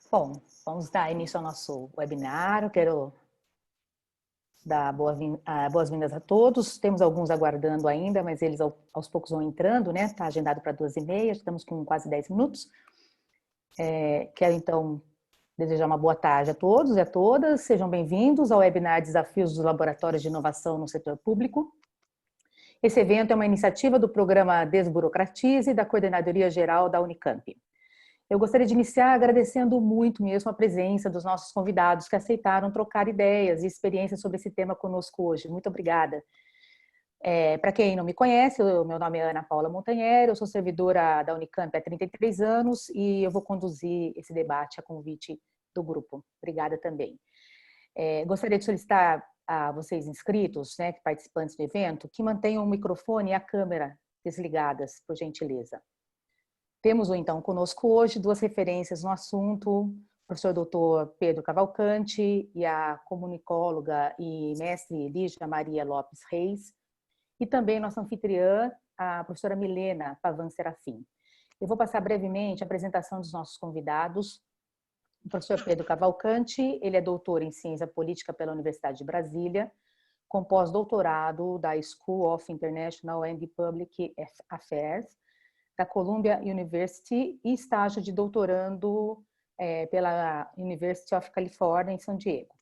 Bom, vamos dar início ao nosso webinar. Eu quero dar boas-vindas a todos. Temos alguns aguardando ainda, mas eles aos poucos vão entrando, né? Está agendado para 2h30, estamos com quase 10 minutos. Quero, então, desejar uma boa tarde a todos e a todas. Sejam bem-vindos ao webinar Desafios dos Laboratórios de Inovação no Setor Público. Esse evento é uma iniciativa do programa Desburocratize, da Coordenadoria Geral da Unicamp. Eu gostaria de iniciar agradecendo muito mesmo a presença dos nossos convidados que aceitaram trocar ideias e experiências sobre esse tema conosco hoje. Muito obrigada. Para quem não me conhece, meu nome é Ana Paula Montanheri, eu sou servidora da Unicamp há 33 anos e eu vou conduzir esse debate a convite do grupo. Obrigada também. Gostaria de solicitar a vocês inscritos, né, participantes do evento, que mantenham o microfone e a câmera desligadas, por gentileza. Temos, então, conosco hoje duas referências no assunto, o professor doutor Pedro Cavalcante e a comunicóloga e mestre Lígia Maria Lopes Reis, e também nossa anfitriã, a professora Milena Pavan Serafim. Eu vou passar brevemente a apresentação dos nossos convidados. O professor Pedro Cavalcante, ele é doutor em Ciência Política pela Universidade de Brasília, com pós-doutorado da School of International and Public Affairs, da Columbia University, e estágio de doutorando pela University of California, em San Diego.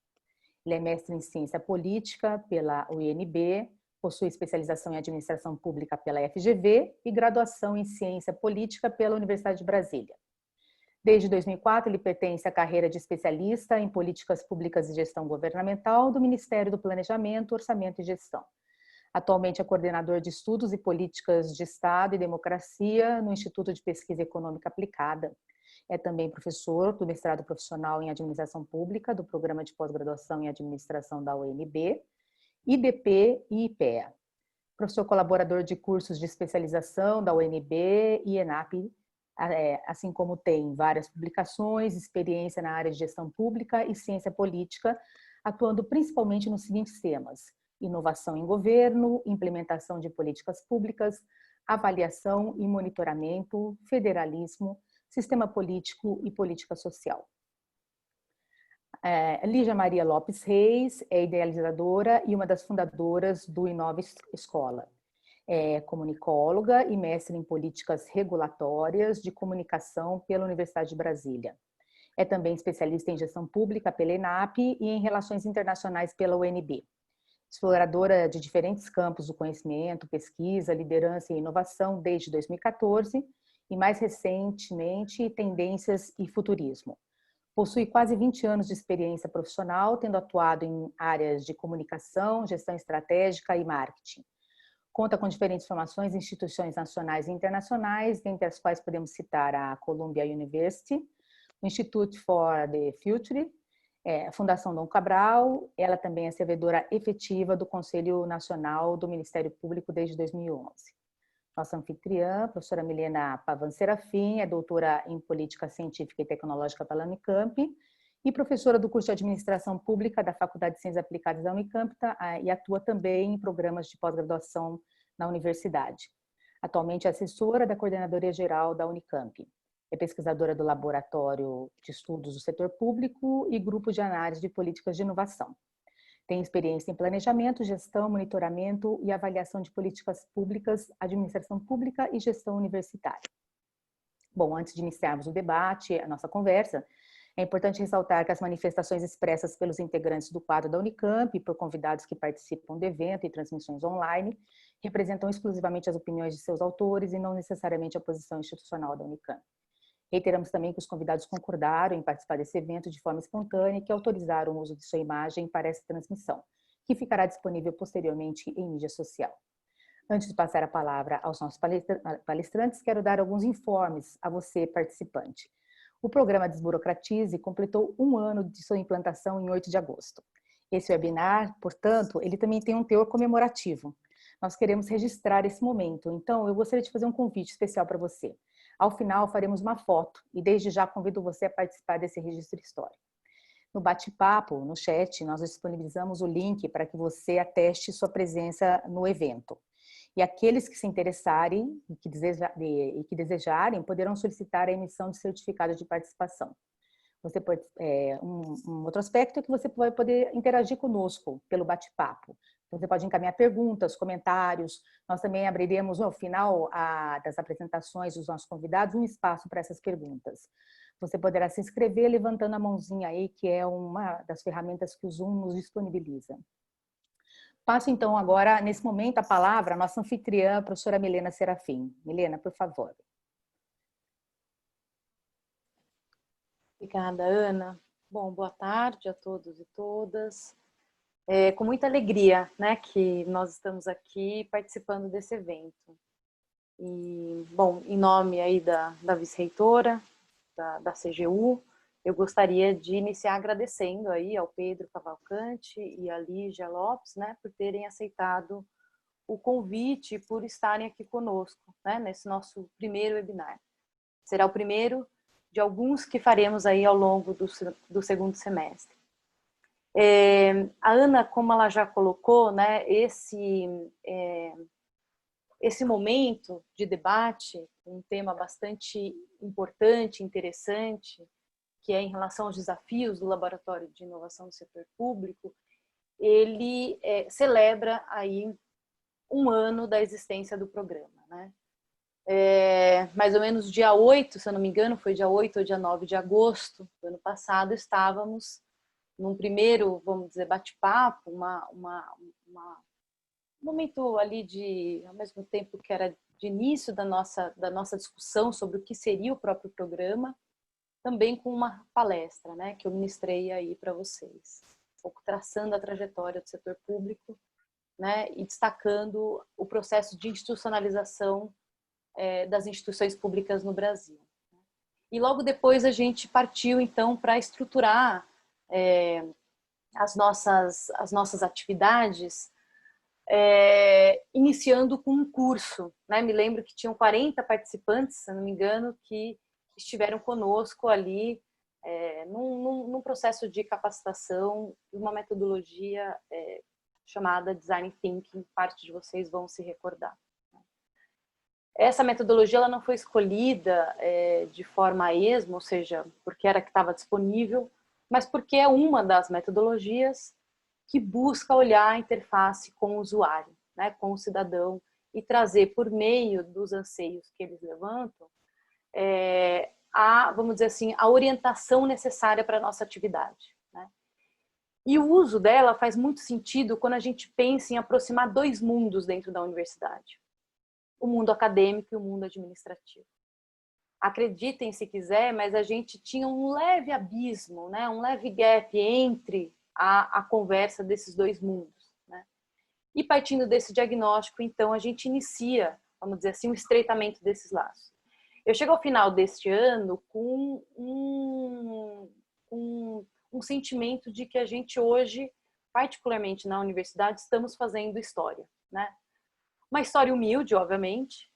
Ele é mestre em Ciência Política pela UNB, possui especialização em Administração Pública pela FGV e graduação em Ciência Política pela Universidade de Brasília. Desde 2004, ele pertence à carreira de especialista em Políticas Públicas e Gestão Governamental do Ministério do Planejamento, Orçamento e Gestão. Atualmente é coordenador de Estudos e Políticas de Estado e Democracia no Instituto de Pesquisa Econômica Aplicada. É também professor do mestrado profissional em Administração Pública do Programa de Pós-Graduação em Administração da UNB, IBP e IPEA. Professor colaborador de cursos de especialização da UNB e ENAP, assim como tem várias publicações, experiência na área de gestão pública e ciência política, atuando principalmente nos seguintes temas: inovação em governo, implementação de políticas públicas, avaliação e monitoramento, federalismo, sistema político e política social. Lígia Maria Lopes Reis é idealizadora e uma das fundadoras do Inova Escola. É comunicóloga e mestre em políticas regulatórias de comunicação pela Universidade de Brasília. É também especialista em gestão pública pela ENAP e em relações internacionais pela UNB. Exploradora de diferentes campos do conhecimento, pesquisa, liderança e inovação desde 2014 e, mais recentemente, tendências e futurismo. Possui quase 20 anos de experiência profissional, tendo atuado em áreas de comunicação, gestão estratégica e marketing. Conta com diferentes formações em instituições nacionais e internacionais, dentre as quais podemos citar a Columbia University, o Institute for the Future, a Fundação Dom Cabral. Ela também é servidora efetiva do Conselho Nacional do Ministério Público desde 2011. Nossa anfitriã, professora Milena Pavan Serafim, é doutora em Política Científica e Tecnológica pela Unicamp e professora do curso de Administração Pública da Faculdade de Ciências Aplicadas da Unicamp e atua também em programas de pós-graduação na universidade. Atualmente é assessora da Coordenadoria Geral da Unicamp. É pesquisadora do Laboratório de Estudos do Setor Público e Grupo de Análise de Políticas de Inovação. Tem experiência em planejamento, gestão, monitoramento e avaliação de políticas públicas, administração pública e gestão universitária. Bom, antes de iniciarmos o debate, a nossa conversa, é importante ressaltar que as manifestações expressas pelos integrantes do quadro da Unicamp e por convidados que participam do evento e transmissões online representam exclusivamente as opiniões de seus autores e não necessariamente a posição institucional da Unicamp. Reiteramos também que os convidados concordaram em participar desse evento de forma espontânea e que autorizaram o uso de sua imagem para essa transmissão, que ficará disponível posteriormente em mídia social. Antes de passar a palavra aos nossos palestrantes, quero dar alguns informes a você, participante. O programa Desburocratize completou 1 ano de sua implantação em 8 de agosto. Esse webinar, portanto, ele também tem um teor comemorativo. Nós queremos registrar esse momento, então eu gostaria de fazer um convite especial para você. Ao final, faremos uma foto e desde já convido você a participar desse registro histórico. No bate-papo, no chat, nós disponibilizamos o link para que você ateste sua presença no evento. E aqueles que se interessarem e que desejarem poderão solicitar a emissão de certificado de participação. Você pode, um outro aspecto é que você vai poder interagir conosco pelo bate-papo. Você pode encaminhar perguntas, comentários. Nós também abriremos, no final das apresentações dos nossos convidados, um espaço para essas perguntas. Você poderá se inscrever levantando a mãozinha aí, que é uma das ferramentas que o Zoom nos disponibiliza. Passo, então, agora, nesse momento, a palavra à nossa anfitriã, a professora Milena Serafim. Milena, por favor. Obrigada, Ana. Bom, boa tarde a todos e todas. É com muita alegria, né, que nós estamos aqui participando desse evento. E, bom, em nome aí da vice-reitora, da CGU, eu gostaria de iniciar agradecendo aí ao Pedro Cavalcante e à Lígia Lopes, né, por terem aceitado o convite, por estarem aqui conosco, né, nesse nosso primeiro webinar. Será o primeiro de alguns que faremos aí ao longo do segundo semestre. A Ana, como ela já colocou, né, esse momento de debate, um tema bastante importante, interessante, que é em relação aos desafios do Laboratório de Inovação do Setor Público, ele celebra aí um ano da existência do programa, né? Mais ou menos dia 8, se eu não me engano, foi dia 8 ou dia 9 de agosto do ano passado, estávamos num primeiro, vamos dizer, bate-papo, um momento ali ao mesmo tempo que era de início da nossa discussão sobre o que seria o próprio programa, também com uma palestra, né, que eu ministrei aí para vocês, um pouco traçando a trajetória do setor público, né, e destacando o processo de institucionalização das instituições públicas no Brasil. E logo depois a gente partiu, então, para estruturar as nossas atividades, iniciando com um curso, né? Me lembro que tinham 40 participantes, se não me engano, que estiveram conosco ali num processo de capacitação, uma metodologia chamada Design Thinking, parte de vocês vão se recordar. Essa metodologia ela não foi escolhida de forma a esmo, ou seja, porque era que estava disponível, mas porque é uma das metodologias que busca olhar a interface com o usuário, né, com o cidadão, e trazer por meio dos anseios que eles levantam vamos dizer assim, a orientação necessária para a nossa atividade, né? E o uso dela faz muito sentido quando a gente pensa em aproximar dois mundos dentro da universidade: o mundo acadêmico e o mundo administrativo. Acreditem se quiser, mas a gente tinha um leve abismo, né, um leve gap entre a conversa desses dois mundos, né? E partindo desse diagnóstico, então, a gente inicia, vamos dizer assim, um estreitamento desses laços. Eu chego ao final deste ano com um sentimento de que a gente hoje, particularmente na universidade, estamos fazendo história, né? Uma história humilde, obviamente,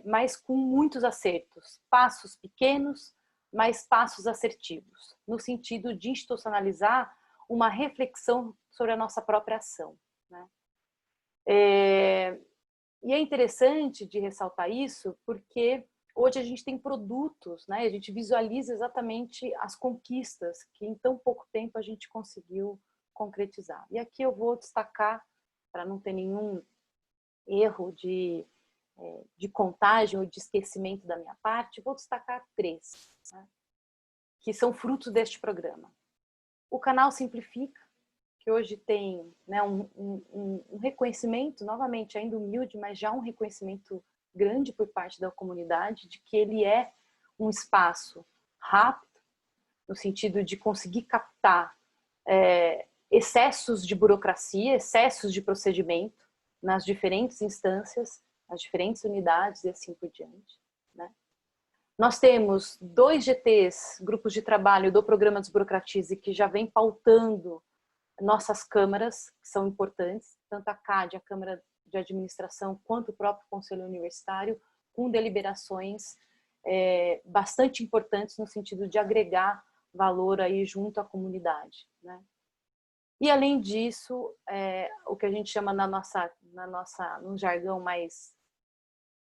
mas com muitos acertos. Passos pequenos, mas passos assertivos, no sentido de institucionalizar uma reflexão sobre a nossa própria ação, né? E é interessante de ressaltar isso, porque hoje a gente tem produtos, né? A gente visualiza exatamente as conquistas que em tão pouco tempo a gente conseguiu concretizar. E aqui eu vou destacar, para não ter nenhum erro de contagem ou de esquecimento da minha parte, vou destacar 3, né, que são frutos deste programa. O canal Simplifica, que hoje tem, né, um reconhecimento, novamente ainda humilde, mas já um reconhecimento grande por parte da comunidade, de que ele é um espaço rápido, no sentido de conseguir captar excessos de burocracia, excessos de procedimento nas diferentes instâncias, nas diferentes unidades e assim por diante, né? Nós temos 2 GTs, grupos de trabalho do programa Desburocratize, que já vem pautando nossas câmaras, que são importantes, tanto a CAD, a Câmara de Administração, quanto o próprio Conselho Universitário, com deliberações bastante importantes no sentido de agregar valor aí junto à comunidade, né? E além disso, o que a gente chama no jargão mais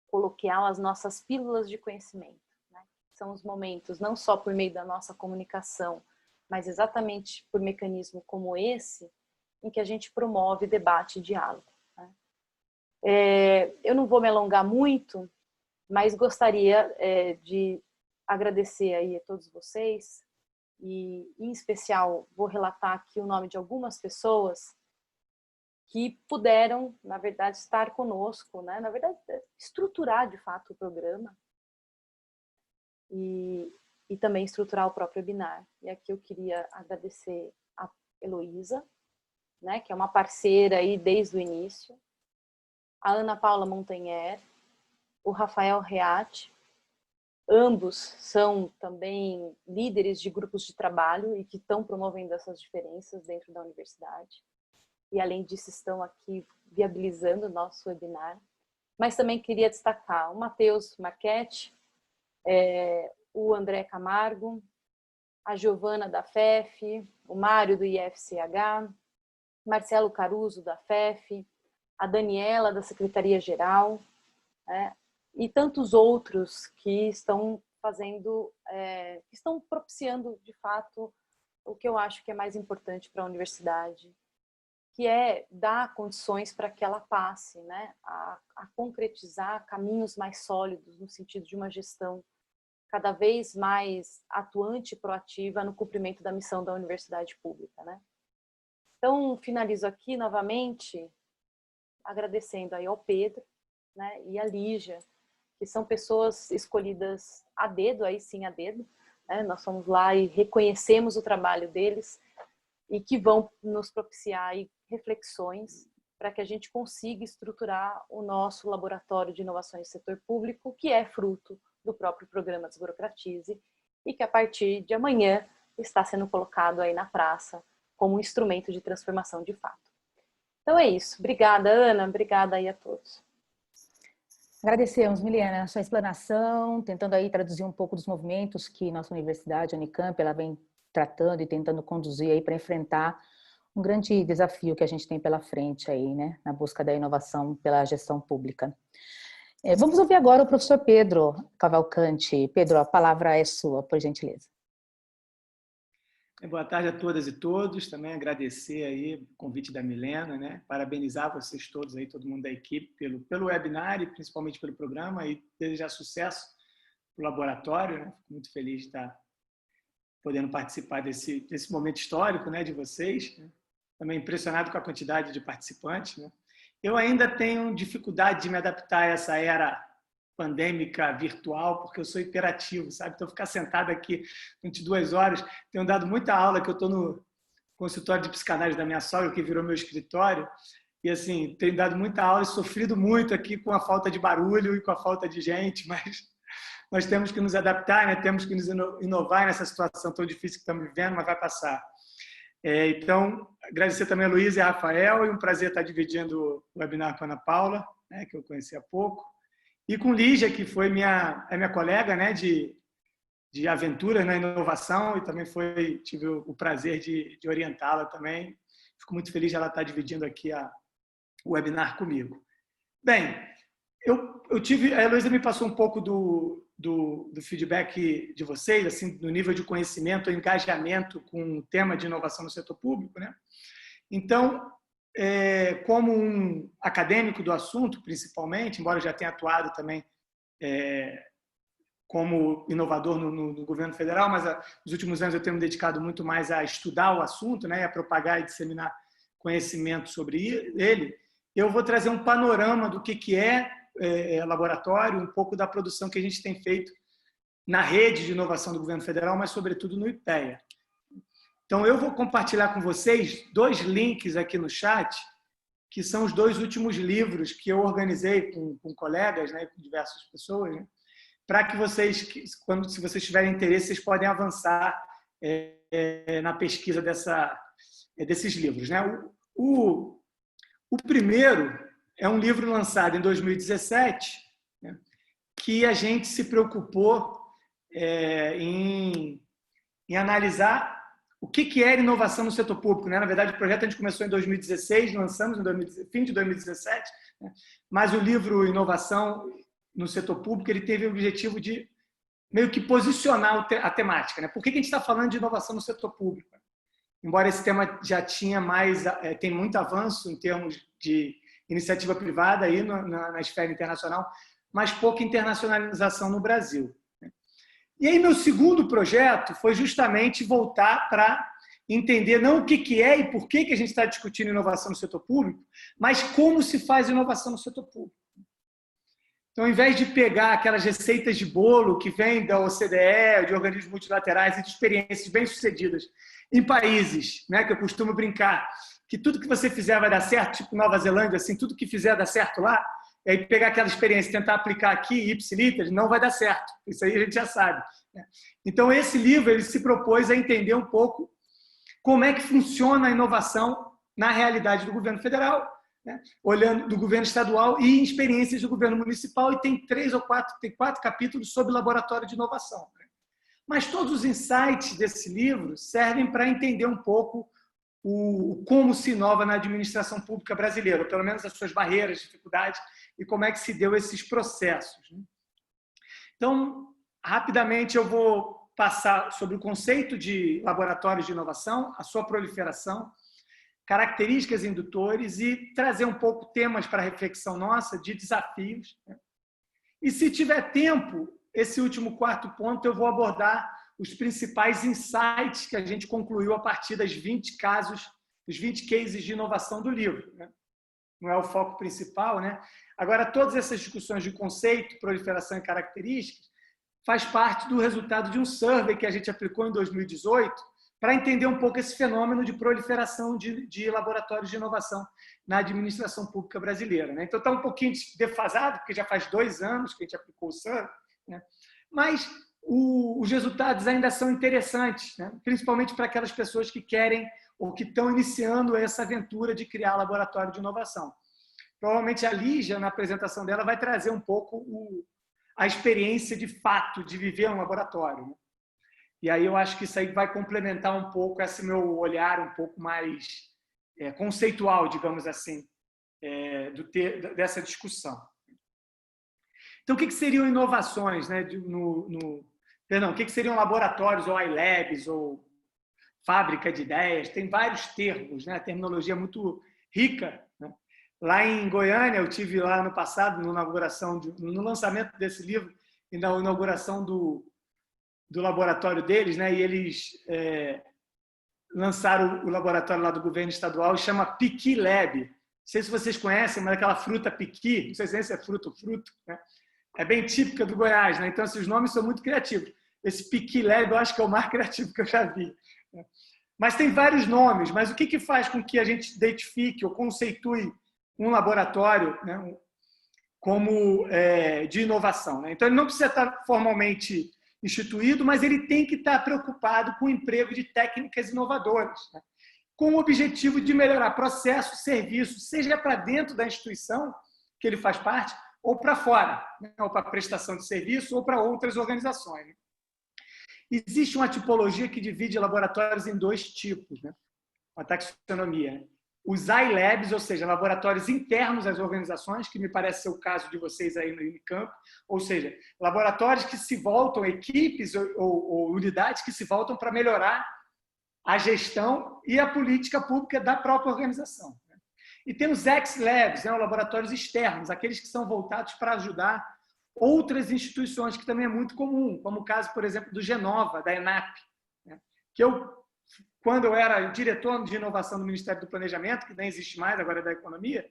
coloquial, as nossas pílulas de conhecimento, né? são os momentos, não só por meio da nossa comunicação, mas exatamente por mecanismo como esse, em que a gente promove debate e diálogo, né? Eu não vou me alongar muito, mas gostaria de agradecer aí a todos vocês e, em especial, vou relatar aqui o nome de algumas pessoas que puderam, na verdade, estar conosco, né? Na verdade, estruturar de fato o programa e também estruturar o próprio webinar. E aqui eu queria agradecer a Heloísa, né, que é uma parceira aí desde o início, a Ana Paula Montanher, o Rafael Reat, ambos são também líderes de grupos de trabalho e que estão promovendo essas diferenças dentro da universidade. E, além disso, estão aqui viabilizando o nosso webinar. Mas também queria destacar o Matheus Marchetti, o André Camargo, a Giovana da FEF, o Mário do IFCH, Marcelo Caruso da FEF, a Daniela da Secretaria-Geral, né? E tantos outros que estão fazendo, que estão propiciando, de fato, o que eu acho que é mais importante para a universidade, que é dar condições para que ela passe, né, a concretizar caminhos mais sólidos no sentido de uma gestão cada vez mais atuante e proativa no cumprimento da missão da universidade pública, né? Então, finalizo aqui novamente agradecendo aí ao Pedro, né, e à Lígia, que são pessoas escolhidas a dedo, aí sim a dedo, né? Nós fomos lá e reconhecemos o trabalho deles e que vão nos propiciar aí reflexões para que a gente consiga estruturar o nosso laboratório de inovações do setor público, que é fruto do próprio programa Desburocratize e que a partir de amanhã está sendo colocado aí na praça como um instrumento de transformação de fato. Então é isso. Obrigada, Ana. Obrigada aí a todos. Agradecemos, Milena, a sua explanação, tentando aí traduzir um pouco dos movimentos que nossa universidade, a Unicamp, ela vem tratando e tentando conduzir aí para enfrentar um grande desafio que a gente tem pela frente aí, né, na busca da inovação pela gestão pública. Vamos ouvir agora o professor Pedro Cavalcanti. Pedro, a palavra é sua, por gentileza. Boa tarde a todas e todos. Também agradecer aí o convite da Milena, né? Parabenizar vocês todos aí, todo mundo da equipe pelo webinar e principalmente pelo programa e desejar sucesso para o laboratório, né? Fico muito feliz de estar podendo participar desse momento histórico, né, de vocês. Né? Também impressionado com a quantidade de participantes, né? Eu ainda tenho dificuldade de me adaptar a essa era pandêmica virtual, porque eu sou hiperativo, sabe? Então, ficar sentado aqui durante 2 horas, tenho dado muita aula, que eu estou no consultório de psicanálise da minha sogra, que virou meu escritório, e assim, tenho dado muita aula e sofrido muito aqui com a falta de barulho e com a falta de gente, mas nós temos que nos adaptar, né? Temos que nos inovar nessa situação tão difícil que estamos vivendo, mas vai passar. Então, agradecer também a Luísa e a Rafael, e um prazer estar dividindo o webinar com a Ana Paula, né, que eu conheci há pouco, e com Lígia, que foi minha colega, né, de aventuras na inovação, e também tive o prazer de orientá-la também. Fico muito feliz de ela estar dividindo aqui o webinar comigo. Bem, a Heloísa me passou um pouco do feedback de vocês, assim, do nível de conhecimento, engajamento com o tema de inovação no setor público, né? Então, como um acadêmico do assunto, principalmente, embora eu já tenha atuado também como inovador no governo federal, mas nos últimos anos eu tenho me dedicado muito mais a estudar o assunto, né, a propagar e disseminar conhecimento sobre ele. Eu vou trazer um panorama do que é laboratório, um pouco da produção que a gente tem feito na rede de inovação do governo federal, mas sobretudo no IPEA. Então, eu vou compartilhar com vocês 2 links aqui no chat, que são os 2 últimos livros que eu organizei com colegas, né, com diversas pessoas, né, para que vocês, se vocês tiverem interesse, vocês podem avançar na pesquisa desses livros. Né? O primeiro é um livro lançado em 2017, né, que a gente se preocupou em analisar o que era inovação no setor público. Né? Na verdade, o projeto a gente começou em 2016, lançamos no fim de 2017, né? Mas o livro Inovação no Setor Público ele teve o objetivo de meio que posicionar a temática, né? Por que a gente está falando de inovação no setor público? Embora esse tema já tinha tem muito avanço em termos de iniciativa privada aí na esfera internacional, mas pouca internacionalização no Brasil. E aí meu segundo projeto foi justamente voltar para entender não o que é e por que a gente está discutindo inovação no setor público, mas como se faz inovação no setor público. Então, ao invés de pegar aquelas receitas de bolo que vêm da OCDE, de organismos multilaterais e de experiências bem-sucedidas em países, né, que eu costumo brincar, que tudo que você fizer vai dar certo, tipo Nova Zelândia, assim, tudo que fizer dá certo lá, e aí pegar aquela experiência e tentar aplicar aqui, ipsiliter, não vai dar certo. Isso aí a gente já sabe. Então, esse livro ele se propôs a entender um pouco como é que funciona a inovação na realidade do governo federal, né? Olhando do governo estadual e experiências do governo municipal, e tem quatro capítulos sobre laboratório de inovação. Mas todos os insights desse livro servem para entender um pouco como se inova na administração pública brasileira, ou pelo menos as suas barreiras, dificuldades, e como é que se deu esses processos. Então, rapidamente eu vou passar sobre o conceito de laboratórios de inovação, a sua proliferação, características indutores e trazer um pouco temas para reflexão nossa de desafios. E se tiver tempo, esse último quarto ponto eu vou abordar os principais insights que a gente concluiu a partir das 20 casos, dos 20 cases de inovação do livro. Não é o foco principal, né? Agora, todas essas discussões de conceito, proliferação e características faz parte do resultado de um survey que a gente aplicou em 2018 para entender um pouco esse fenômeno de proliferação de laboratórios de inovação na administração pública brasileira. Então, está um pouquinho defasado, porque já faz 2 anos que a gente aplicou o survey, né? Mas os resultados ainda são interessantes, né? Principalmente para aquelas pessoas que querem ou que estão iniciando essa aventura de criar laboratório de inovação. Provavelmente a Lígia, na apresentação dela, vai trazer um pouco a experiência de fato de viver um laboratório, né? E aí eu acho que isso aí vai complementar um pouco esse meu olhar um pouco mais conceitual, digamos assim, dessa discussão. Então, o que seriam inovações, né? Perdão, o que seriam laboratórios ou iLabs ou fábrica de ideias? Tem vários termos, né? A terminologia é muito rica, né? Lá em Goiânia, eu tive lá no passado, no lançamento desse livro e na inauguração do laboratório deles, né? E eles lançaram o laboratório lá do governo estadual, chama Piqui Lab. Não sei se vocês conhecem, mas aquela fruta piqui, não sei se é fruta ou fruto, né? É bem típica do Goiás, né? Então, os nomes são muito criativos. Esse Piqui Lab eu acho que é o mais criativo que eu já vi. Mas tem vários nomes. Mas o que faz com que a gente identifique ou conceitue um laboratório, né, como de inovação, né? Então, ele não precisa estar formalmente instituído, mas ele tem que estar preocupado com o emprego de técnicas inovadoras, né, com o objetivo de melhorar processos, serviços, seja para dentro da instituição que ele faz parte, ou para fora, né, ou para prestação de serviço, ou para outras organizações, né? Existe uma tipologia que divide laboratórios em 2 tipos, né? Uma taxonomia. Os iLabs, ou seja, laboratórios internos às organizações, que me parece ser o caso de vocês aí no Unicamp, ou seja, laboratórios que se voltam, equipes ou unidades que se voltam para melhorar a gestão e a política pública da própria organização. E tem os X-Labs, né, laboratórios externos, aqueles que são voltados para ajudar outras instituições, que também é muito comum, como o caso, por exemplo, do Genova, da ENAP, né, que quando eu era diretor de inovação do Ministério do Planejamento, que nem existe mais, agora é da Economia,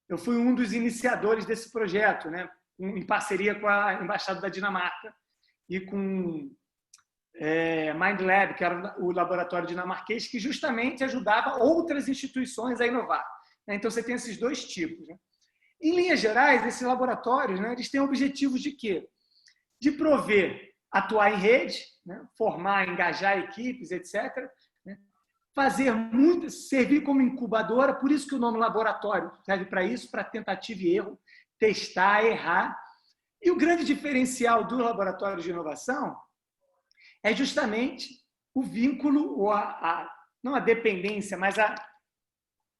eu fui um dos iniciadores desse projeto, né, em parceria com a Embaixada da Dinamarca e com Mind Lab, que era o laboratório dinamarquês, que justamente ajudava outras instituições a inovar. Então, você tem esses 2 tipos, né? Em linhas gerais, esses laboratórios, né, eles têm objetivos de quê? De prover, atuar em rede, né, formar, engajar equipes, etc., né, servir como incubadora, por isso que o nome laboratório serve para isso, para tentativa e erro, testar, errar. E o grande diferencial do laboratório de inovação é justamente o vínculo, ou não a dependência, mas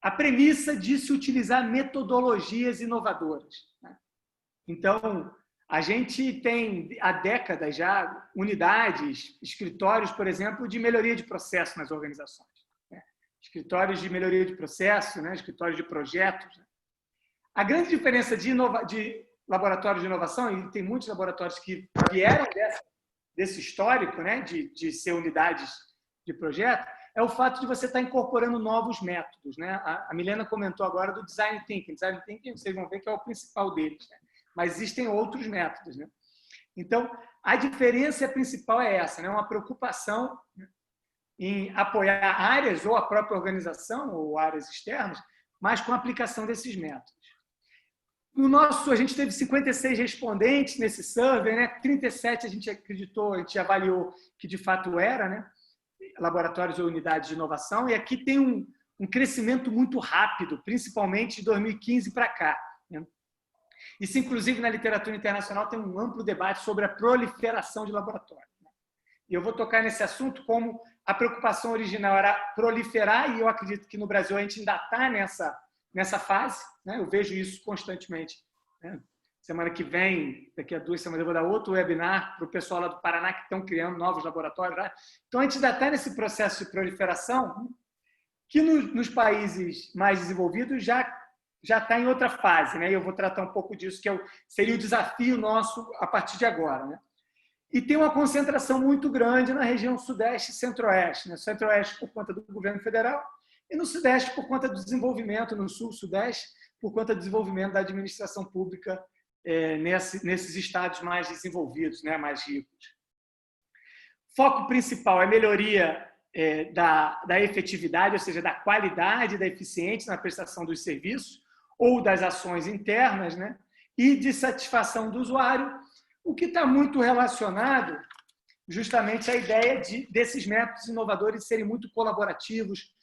a premissa de se utilizar metodologias inovadoras, né? Então, A gente tem, há décadas já, unidades, escritórios, por exemplo, de melhoria de processo nas organizações. Né? Escritórios de melhoria de processo, né? Escritórios de projetos. Né? A grande diferença de laboratórios de inovação, e tem muitos laboratórios que vieram desse histórico, né? de ser unidades de projeto, é o fato de você estar incorporando novos métodos. Né? A Milena comentou agora do Design Thinking. Design Thinking, vocês vão ver que é o principal deles. Né? Mas existem outros métodos. Né? Então, a diferença principal é essa, né? Uma preocupação em apoiar áreas ou a própria organização ou áreas externas, mas com a aplicação desses métodos. No nosso, a gente teve 56 respondentes nesse survey, né? 37 a gente acreditou, a gente avaliou que de fato era, né? Laboratórios ou unidades de inovação, e aqui tem um crescimento muito rápido, principalmente de 2015 para cá. Né? Isso, inclusive, na literatura internacional tem um amplo debate sobre a proliferação de laboratórios. Né? E eu vou tocar nesse assunto como a preocupação original era proliferar, e eu acredito que no Brasil a gente ainda está nessa fase. Né? Eu vejo isso constantemente. Né? Semana que vem, daqui a 2 semanas, eu vou dar outro webinar para o pessoal lá do Paraná que estão criando novos laboratórios. Né? Então, a gente ainda está nesse processo de proliferação que nos países mais desenvolvidos já está em outra fase. Né? E eu vou tratar um pouco disso, que seria o desafio nosso a partir de agora. Né? E tem uma concentração muito grande na região Sudeste e Centro-Oeste. Né? Centro-Oeste por conta do governo federal e no Sudeste por conta do desenvolvimento, no Sul-Sudeste por conta do desenvolvimento da administração pública nesses estados mais desenvolvidos, né? Mais ricos. Foco principal é melhoria da efetividade, ou seja, da qualidade, da eficiência na prestação dos serviços ou das ações internas, né? E de satisfação do usuário, o que está muito relacionado justamente à ideia desses métodos inovadores serem muito colaborativos,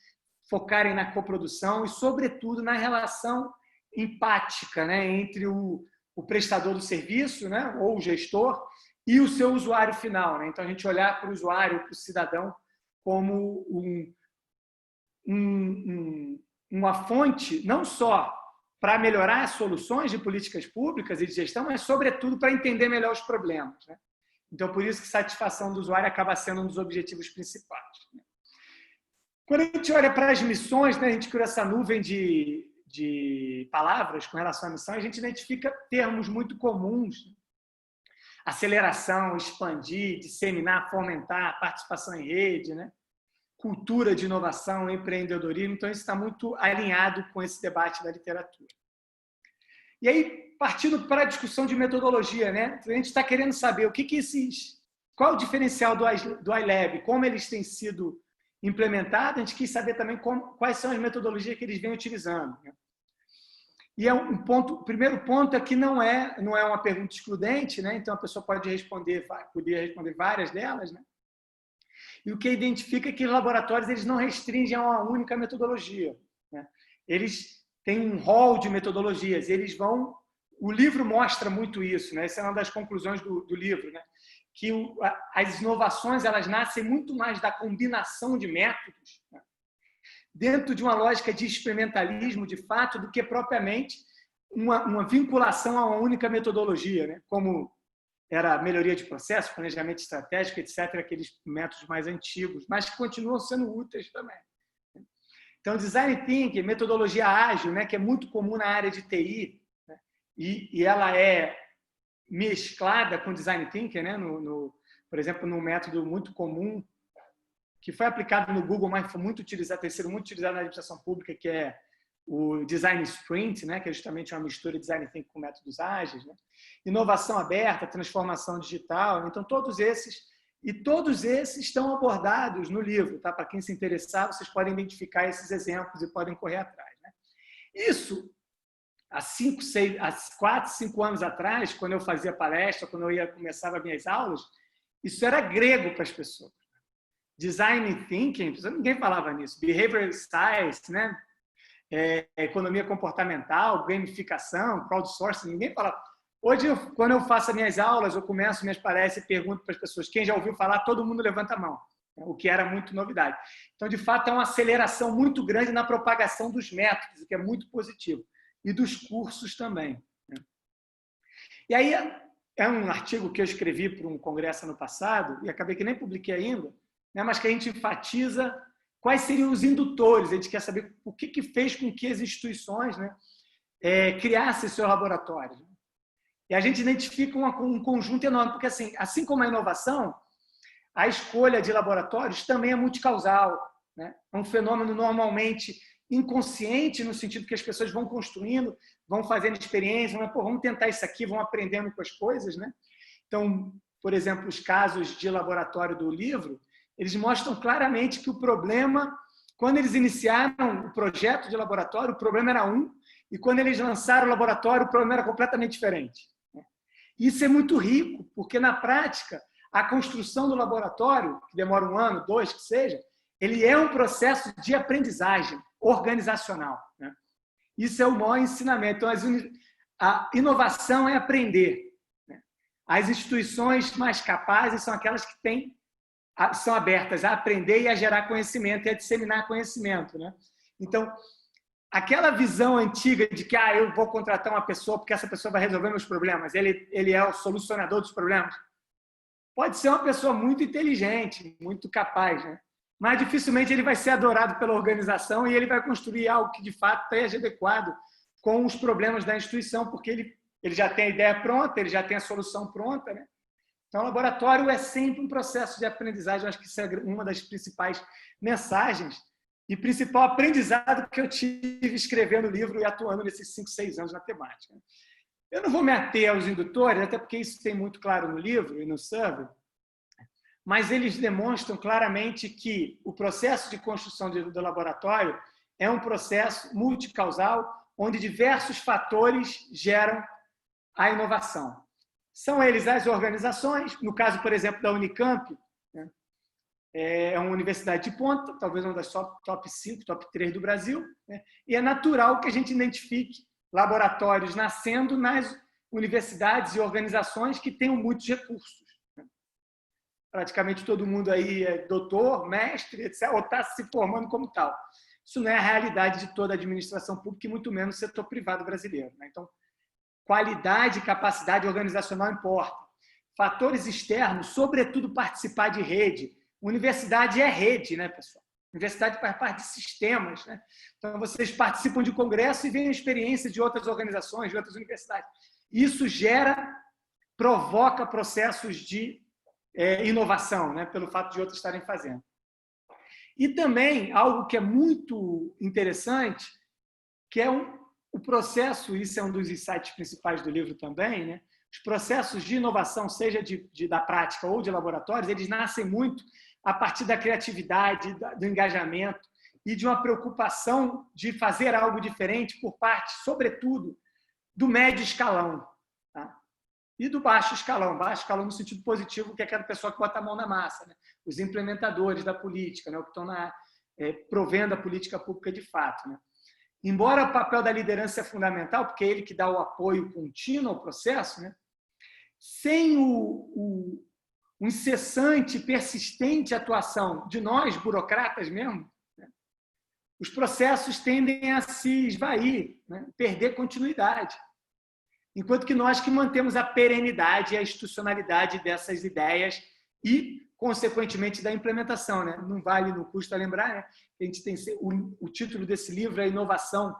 focarem na coprodução e, sobretudo, na relação empática, né? Entre o prestador do serviço, né? Ou o gestor, e o seu usuário final. Né? Então, a gente olhar para o usuário, para o cidadão, como uma fonte, não só para melhorar as soluções de políticas públicas e de gestão, mas, sobretudo, para entender melhor os problemas. Né? Então, por isso que satisfação do usuário acaba sendo um dos objetivos principais. Né? Quando a gente olha para as missões, né? A gente cria essa nuvem de palavras com relação à missão, a gente identifica termos muito comuns. Né? Aceleração, expandir, disseminar, fomentar, participação em rede, né? Cultura de inovação, empreendedorismo. Então, isso está muito alinhado com esse debate da literatura. E aí, partindo para a discussão de metodologia, né? A gente está querendo saber qual é o diferencial do iLab, como eles têm sido implementados. A gente quis saber também quais são as metodologias que eles vêm utilizando. Né? E o primeiro ponto é que não é uma pergunta excludente, né? Então a pessoa poderia responder várias delas, né? E o que identifica é que os laboratórios eles não restringem a uma única metodologia, né? Eles têm um rol de metodologias, o livro mostra muito isso, né? Essa é uma das conclusões do livro, né? Que as inovações elas nascem muito mais da combinação de métodos, né? Dentro de uma lógica de experimentalismo, de fato, do que propriamente uma vinculação a uma única metodologia, né? Como era a melhoria de processo, planejamento estratégico, etc., aqueles métodos mais antigos, mas que continuam sendo úteis também. Então, Design Thinking, metodologia ágil, né? Que é muito comum na área de TI, né? E ela é mesclada com Design Thinking, né? Por exemplo, num método muito comum que foi aplicado no Google, mas foi tem sido muito utilizado na administração pública, que é o Design Sprint, né? Que é justamente uma mistura de Design Thinking com métodos ágeis. Né? Inovação aberta, transformação digital. Então, todos esses estão abordados no livro. Tá? Para quem se interessar, vocês podem identificar esses exemplos e podem correr atrás. Né? Isso, há 4, 5 anos atrás, quando eu fazia palestra, quando eu começava minhas aulas, isso era grego para as pessoas. Design Thinking, ninguém falava nisso. Behavioral Science, né? Economia comportamental, gamificação, crowdsourcing, ninguém falava. Hoje, quando eu faço as minhas aulas, eu começo minhas palestras e pergunto para as pessoas, quem já ouviu falar, todo mundo levanta a mão, o que era muito novidade. Então, de fato, é uma aceleração muito grande na propagação dos métodos, o que é muito positivo, e dos cursos também. E aí, é um artigo que eu escrevi para um congresso ano passado, e acabei que nem publiquei ainda, né, mas que a gente enfatiza quais seriam os indutores. A gente quer saber o que fez com que as instituições, né, criassem seus laboratórios. E a gente identifica um conjunto enorme, porque assim como a inovação, a escolha de laboratórios também é multicausal, né? É um fenômeno normalmente inconsciente, no sentido que as pessoas vão construindo, vão fazendo experiências, vamos tentar isso aqui, vão aprendendo com as coisas, né? Então, por exemplo, os casos de laboratório do livro, eles mostram claramente que o problema, quando eles iniciaram o projeto de laboratório, o problema era um, e quando eles lançaram o laboratório, o problema era completamente diferente. Isso é muito rico, porque na prática, a construção do laboratório, que demora 1 ano, 2, que seja, ele é um processo de aprendizagem organizacional, né? Isso é o maior ensinamento. Então, a inovação é aprender, né? As instituições mais capazes são aquelas que são abertas a aprender e a gerar conhecimento e a disseminar conhecimento, né? Então, aquela visão antiga de que eu vou contratar uma pessoa porque essa pessoa vai resolver meus problemas, ele é o solucionador dos problemas, pode ser uma pessoa muito inteligente, muito capaz, né? Mas dificilmente ele vai ser adorado pela organização e ele vai construir algo que de fato esteja adequado com os problemas da instituição, porque ele já tem a ideia pronta, ele já tem a solução pronta, né? Então, o laboratório é sempre um processo de aprendizagem. Eu acho que isso é uma das principais mensagens e principal aprendizado que eu tive escrevendo o livro e atuando nesses 5, 6 anos na temática. Eu não vou me ater aos indutores, até porque isso tem muito claro no livro e no survey, mas eles demonstram claramente que o processo de construção do laboratório é um processo multicausal, onde diversos fatores geram a inovação. São eles as organizações, no caso, por exemplo, da Unicamp, né? É uma universidade de ponta, talvez uma das top 5, top 3 do Brasil, né? E é natural que a gente identifique laboratórios nascendo nas universidades e organizações que tenham muitos recursos. Praticamente todo mundo aí é doutor, mestre, etc., ou está se formando como tal. Isso não é a realidade de toda a administração pública e muito menos o setor privado brasileiro, né? Então, qualidade e capacidade organizacional importa. Fatores externos, sobretudo participar de rede. Universidade é rede, né, pessoal? Universidade faz parte de sistemas, né? Então, vocês participam de congresso e veem a experiência de outras organizações, de outras universidades. Isso provoca processos de inovação, né, pelo fato de outros estarem fazendo. E também, algo que é muito interessante, que é o processo, isso é um dos insights principais do livro também, né? Os processos de inovação, seja da prática ou de laboratórios, eles nascem muito a partir da criatividade, do engajamento e de uma preocupação de fazer algo diferente por parte, sobretudo, do médio escalão, tá? E do baixo escalão no sentido positivo, que é aquela pessoa que bota a mão na massa, né? Os implementadores da política, né? O que estão provendo a política pública de fato, né? Embora o papel da liderança é fundamental, porque é ele que dá o apoio contínuo ao processo, né? Sem o incessante, persistente atuação de nós, burocratas mesmo, né? Os processos tendem a se esvair, né? Perder continuidade. Enquanto que nós que mantemos a perenidade e a institucionalidade dessas ideias e, consequentemente, da implementação, né? Não vale, não custa lembrar, né? A gente tem o título desse livro é Inovação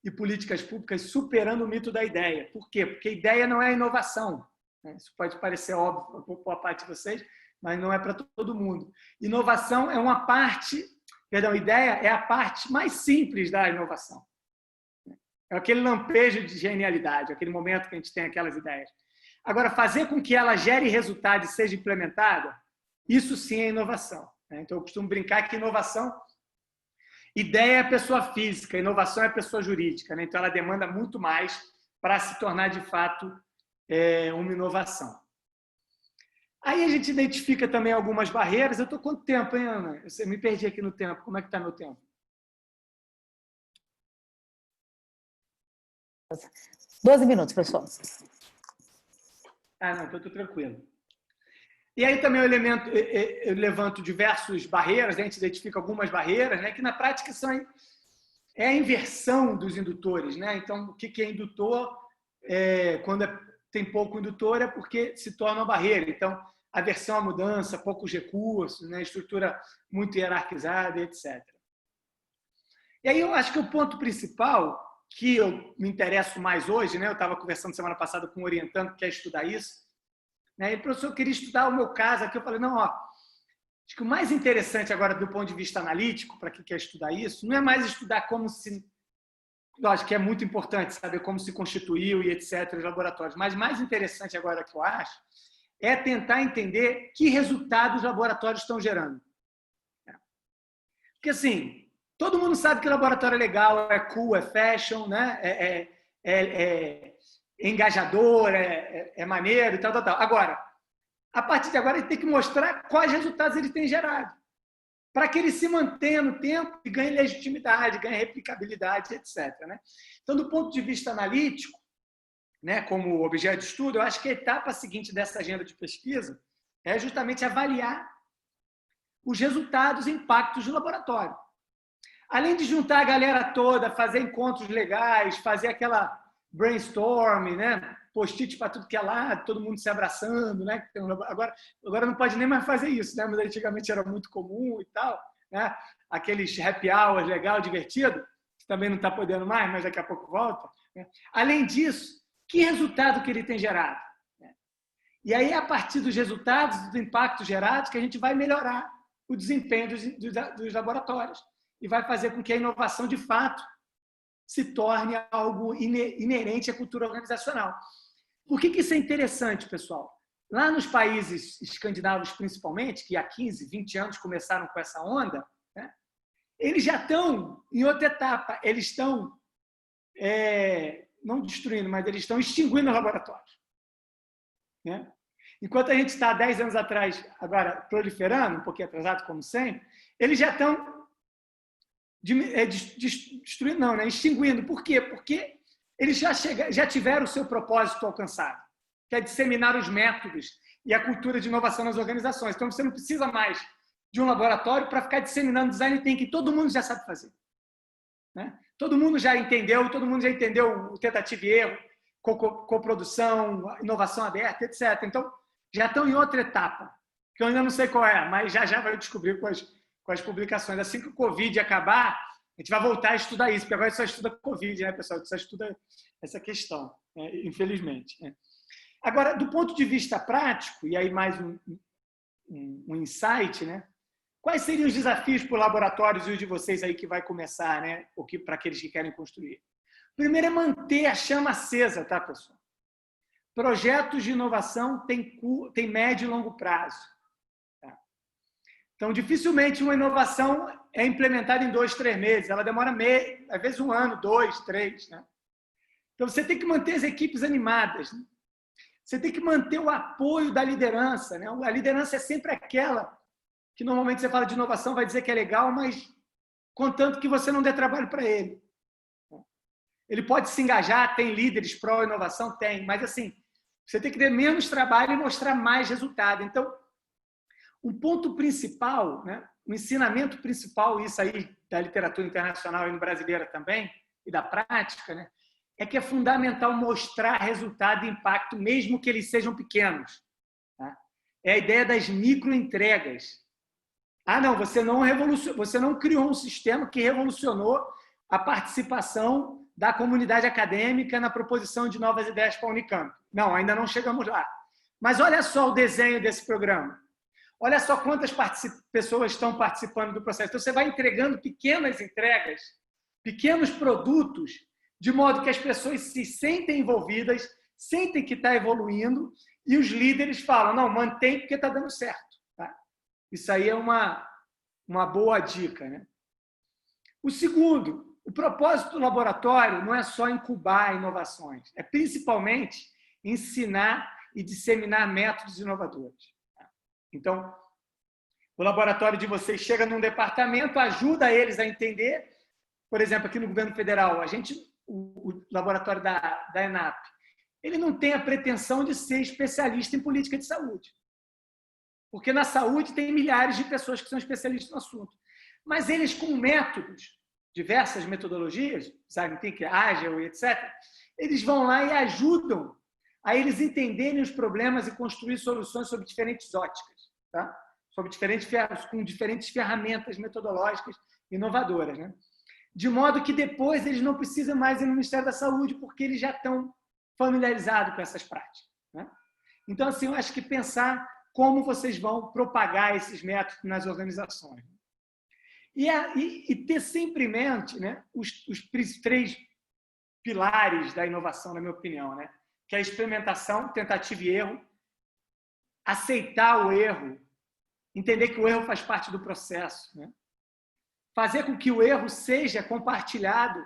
e Políticas Públicas superando o mito da ideia. Por quê? Porque a ideia não é inovação, né? Isso pode parecer óbvio por parte de vocês, mas não é para todo mundo. Inovação é uma parte, ideia é a parte mais simples da inovação. É aquele lampejo de genialidade, aquele momento que a gente tem aquelas ideias. Agora, fazer com que ela gere resultado e seja implementada, isso sim é inovação, né? Então, eu costumo brincar que ideia é pessoa física, inovação é pessoa jurídica, né? Então, ela demanda muito mais para se tornar, de fato, uma inovação. Aí a gente identifica também algumas barreiras. Eu estou com quanto tempo, hein, Ana? Eu me perdi aqui no tempo. Como é que está meu tempo? 12 minutos, pessoal. Não, então estou tranquilo. E aí também eu levanto diversas barreiras, a gente identifica algumas barreiras, né, que na prática é a inversão dos indutores, né? Então, o que é indutor? Quando tem pouco indutor é porque se torna uma barreira. Então, aversão à mudança, poucos recursos, né? Estrutura muito hierarquizada, etc. E aí eu acho que o ponto principal, que eu me interesso mais hoje, né? Eu estava conversando semana passada com um orientando que quer estudar isso, né? E o professor queria estudar o meu caso aqui. Eu falei, não, ó, acho que o mais interessante agora do ponto de vista analítico, para quem quer estudar isso, não é mais estudar como se... Lógico que é muito importante saber como se constituiu e etc. os laboratórios, mas mais interessante agora que eu acho é tentar entender que resultados os laboratórios estão gerando. Porque, assim, todo mundo sabe que laboratório é legal, é cool, é fashion, né? É engajador, é maneiro e tal, tal, tal. Agora, a partir de agora, ele tem que mostrar quais resultados ele tem gerado, para que ele se mantenha no tempo e ganhe legitimidade, ganhe replicabilidade, etc. Né? Então, do ponto de vista analítico, né, como objeto de estudo, eu acho que a etapa seguinte dessa agenda de pesquisa é justamente avaliar os resultados e impactos do laboratório. Além de juntar a galera toda, fazer encontros legais, fazer aquela brainstorm, né? Post-it para tudo que é lado, todo mundo se abraçando, né? Agora não pode nem mais fazer isso, né? Mas antigamente era muito comum e tal, né? Aqueles happy hours legal, divertido, que também não está podendo mais, mas daqui a pouco volta. Né? Além disso, que resultado que ele tem gerado? E aí, a partir dos resultados, dos impactos gerados, que a gente vai melhorar o desempenho dos laboratórios e vai fazer com que a inovação, de fato, se torne algo inerente à cultura organizacional. Por que isso é interessante, pessoal? Lá nos países escandinavos, principalmente, que há 15, 20 anos começaram com essa onda, né, eles já estão em outra etapa. Eles estão, não destruindo, mas eles estão extinguindo os laboratórios. Né? Enquanto a gente está 10 anos atrás, agora proliferando, um pouquinho atrasado, como sempre, eles já estão destruindo, não, né? Extinguindo. Por quê? Porque eles já tiveram o seu propósito alcançado, que é disseminar os métodos e a cultura de inovação nas organizações. Então, você não precisa mais de um laboratório para ficar disseminando design thinking, todo mundo já sabe fazer. Né? Todo mundo já entendeu o tentativa e erro, coprodução, inovação aberta, etc. Então, já estão em outra etapa, que eu ainda não sei qual é, mas já vai descobrir com as publicações. Assim que o Covid acabar, a gente vai voltar a estudar isso, porque agora só estuda Covid, né, pessoal? Só estuda essa questão, né? Infelizmente. Né? Agora, do ponto de vista prático, e aí mais um insight, né? Quais seriam os desafios para os laboratórios e os de vocês aí que vai começar, né? Ou para aqueles que querem construir? Primeiro é manter a chama acesa, tá, pessoal? Projetos de inovação têm médio e longo prazo. Tá? Então, dificilmente uma inovação é implementada em 2, 3 meses. Ela demora às vezes 1 ano, 2, 3. Né? Então, você tem que manter as equipes animadas. Né? Você tem que manter o apoio da liderança. Né? A liderança é sempre aquela que normalmente você fala de inovação, vai dizer que é legal, mas contanto que você não dê trabalho para ele. Ele pode se engajar, tem líderes pró-inovação? Tem, mas assim, você tem que ter menos trabalho e mostrar mais resultado. Então, um ponto principal, né, o ensinamento principal, isso aí da literatura internacional e brasileira também, e da prática, né, é que é fundamental mostrar resultado e impacto, mesmo que eles sejam pequenos. Tá? É a ideia das microentregas. Ah, não, você não criou um sistema que revolucionou a participação da comunidade acadêmica na proposição de novas ideias para a Unicamp. Não, ainda não chegamos lá. Mas olha só o desenho desse programa. Olha só quantas pessoas estão participando do processo. Então, você vai entregando pequenas entregas, pequenos produtos, de modo que as pessoas se sentem envolvidas, sentem que está evoluindo, e os líderes falam, não, mantém porque está dando certo. Tá? Isso aí é uma boa dica. Né? O segundo, o propósito do laboratório não é só incubar inovações, é principalmente ensinar e disseminar métodos inovadores. Então, o laboratório de vocês chega num departamento, ajuda eles a entender, por exemplo, aqui no governo federal, o laboratório da ENAP, ele não tem a pretensão de ser especialista em política de saúde, porque na saúde tem milhares de pessoas que são especialistas no assunto, mas eles com métodos, diversas metodologias, design thinking, ágil, etc., eles vão lá e ajudam a eles entenderem os problemas e construir soluções sobre diferentes óticas, tá? Com diferentes ferramentas metodológicas inovadoras, né? De modo que depois eles não precisam mais ir no Ministério da Saúde, porque eles já estão familiarizados com essas práticas, né? Então, assim, eu acho que pensar como vocês vão propagar esses métodos nas organizações. E ter sempre em mente, né, os 3 pilares da inovação, na minha opinião, né? Que é a experimentação, tentativa e erro, aceitar o erro, entender que o erro faz parte do processo, né? Fazer com que o erro seja compartilhado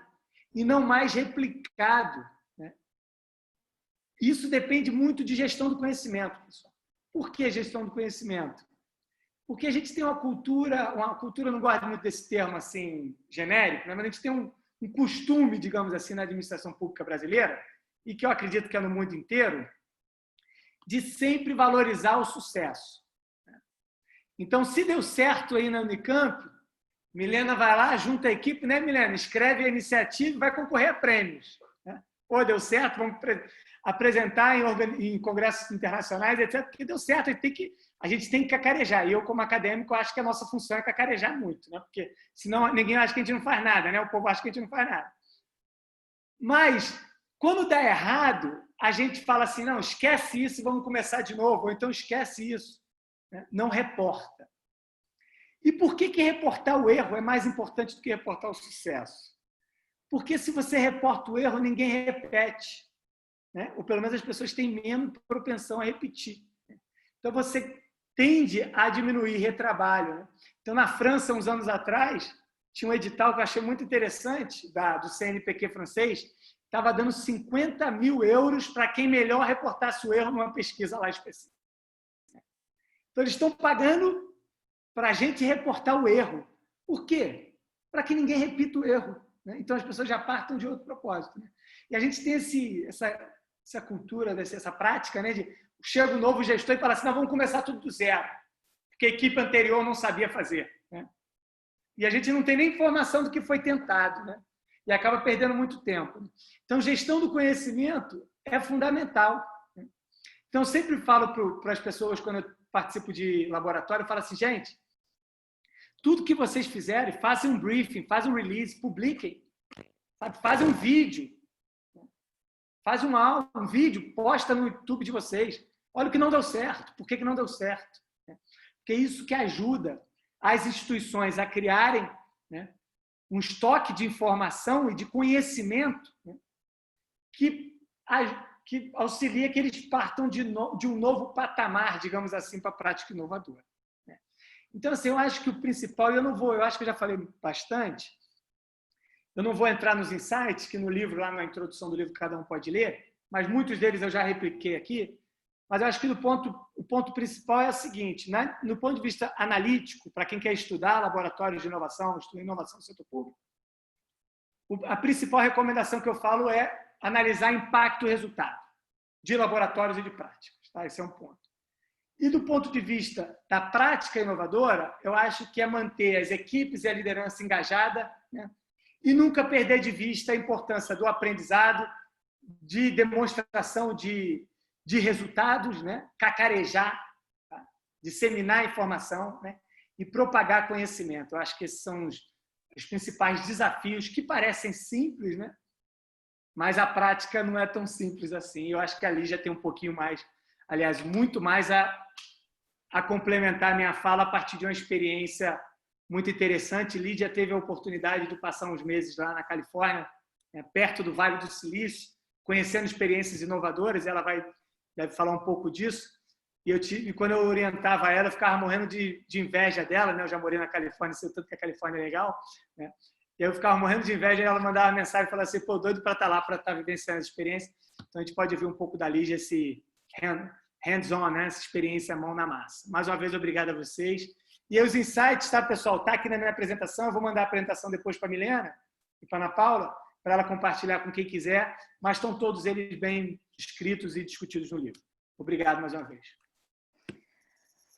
e não mais replicado, né? Isso depende muito de gestão do conhecimento, pessoal. Por que gestão do conhecimento? Porque a gente tem uma cultura, eu não gosto muito desse termo assim genérico, né? Mas a gente tem um costume, digamos assim, na administração pública brasileira, e que eu acredito que é no mundo inteiro, de sempre valorizar o sucesso. Então, se deu certo aí na Unicamp, Milena vai lá, junta a equipe, né, Milena? Escreve a iniciativa e vai concorrer a prêmios. Pô, deu certo, vamos apresentar em congressos internacionais, etc. Porque deu certo, a gente tem que cacarejar. E eu, como acadêmico, acho que a nossa função é cacarejar muito, né? Porque senão ninguém acha que a gente não faz nada, né? O povo acha que a gente não faz nada. Mas, quando dá errado, a gente fala assim, não, esquece isso e vamos começar de novo, ou então esquece isso, né? Não reporta. E por que reportar o erro é mais importante do que reportar o sucesso? Porque se você reporta o erro, ninguém repete, né? Ou pelo menos as pessoas têm menos propensão a repetir. Então você tende a diminuir retrabalho, né? Então, na França, uns anos atrás, tinha um edital que eu achei muito interessante, do CNPq francês, estava dando 50 mil euros para quem melhor reportasse o erro numa pesquisa lá específica. Então, eles estão pagando para a gente reportar o erro. Por quê? Para que ninguém repita o erro, né? Então, as pessoas já partam de outro propósito, né? E a gente tem essa cultura, essa prática, né, de chega um novo gestor e fala assim, não, vamos começar tudo do zero, porque a equipe anterior não sabia fazer, né? E a gente não tem nem informação do que foi tentado, né? E acaba perdendo muito tempo. Então, gestão do conhecimento é fundamental, né? Então, eu sempre falo para as pessoas, quando eu participo de laboratório, eu falo assim, gente, tudo que vocês fizerem, façam um briefing, façam um release, publiquem, sabe? Fazem um vídeo, faz um vídeo, posta no YouTube de vocês. Olha o que não deu certo, por que não deu certo? Porque é isso que ajuda as instituições a criarem, né, um estoque de informação e de conhecimento, né, que auxilia que eles partam de um novo patamar, digamos assim, para a prática inovadora. Então, assim, eu acho que o principal, eu acho que eu já falei bastante, eu não vou entrar nos insights, que no livro, lá na introdução do livro, cada um pode ler, mas muitos deles eu já repliquei aqui, mas eu acho que o ponto principal é o seguinte, né? No ponto de vista analítico, para quem quer estudar laboratórios de inovação, estudar inovação no setor público, a principal recomendação que eu falo é analisar impacto e resultado de laboratórios e de práticas. Tá? Esse é um ponto. E do ponto de vista da prática inovadora, eu acho que é manter as equipes e a liderança engajada, né? E nunca perder de vista a importância do aprendizado, de demonstração de resultados, né? Cacarejar, tá? Disseminar informação, né? E propagar conhecimento. Eu acho que esses são os principais desafios que parecem simples, né? Mas a prática não é tão simples assim. Eu acho que a Lígia tem um pouquinho mais, aliás, muito mais a complementar a minha fala a partir de uma experiência muito interessante. Lídia teve a oportunidade de passar uns meses lá na Califórnia, perto do Vale do Silício, conhecendo experiências inovadoras. Ela deve falar um pouco disso. E quando eu orientava ela, eu ficava morrendo de inveja dela, né? Eu já morei na Califórnia, sei tanto que a Califórnia é legal, né? E eu ficava morrendo de inveja, e ela mandava uma mensagem e falava assim, pô, doido para estar lá, para estar vivenciando essa experiência. Então, a gente pode ouvir um pouco da Lígia, esse hands-on, né? Essa experiência mão na massa. Mais uma vez, obrigado a vocês. E os insights, tá, pessoal? Está aqui na minha apresentação. Eu vou mandar a apresentação depois para a Milena e para a Ana Paula, para ela compartilhar com quem quiser, mas estão todos eles bem escritos e discutidos no livro. Obrigado mais uma vez.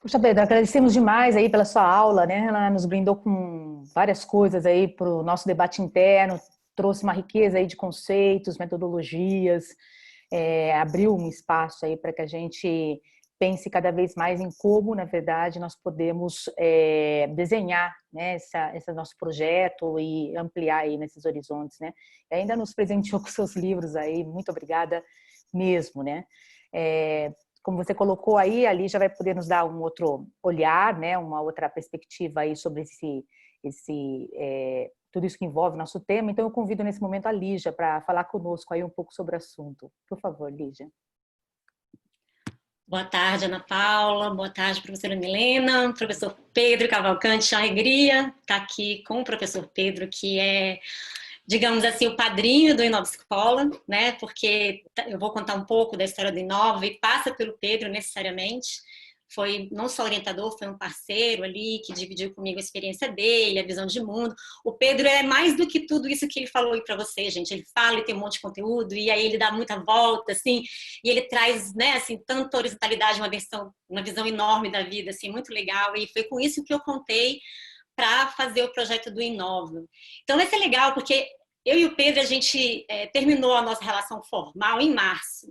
Puxa, Pedro, agradecemos demais aí pela sua aula, né? Ela nos brindou com várias coisas aí para o nosso debate interno, trouxe uma riqueza aí de conceitos, metodologias. abriu um espaço aí para que a gente pense cada vez mais em como, na verdade, nós podemos desenhar, né, esse nosso projeto e ampliar aí nesses horizontes, né? E ainda nos presenteou com seus livros aí, muito obrigada mesmo, né? Como você colocou aí, ali já vai poder nos dar um outro olhar, né, uma outra perspectiva aí sobre tudo isso que envolve o nosso tema. Então, eu convido nesse momento a Lígia para falar conosco aí um pouco sobre o assunto. Por favor, Lígia. Boa tarde, Ana Paula. Boa tarde, professora Milena, professor Pedro Cavalcante. É uma alegria estar aqui com o professor Pedro, que é, digamos assim, o padrinho do Inova Escola, né? Porque eu vou contar um pouco da história do Inova e passa pelo Pedro necessariamente. Foi não só orientador, foi um parceiro ali que dividiu comigo a experiência dele, a visão de mundo. O Pedro é mais do que tudo isso que ele falou aí para você, gente. Ele fala e tem um monte de conteúdo, e aí ele dá muita volta, assim, e ele traz, né, assim, tanta horizontalidade, uma visão enorme da vida, assim, muito legal. E foi com isso que eu contei para fazer o projeto do Inova. Então vai ser legal, porque eu e o Pedro, a gente terminou a nossa relação formal em março.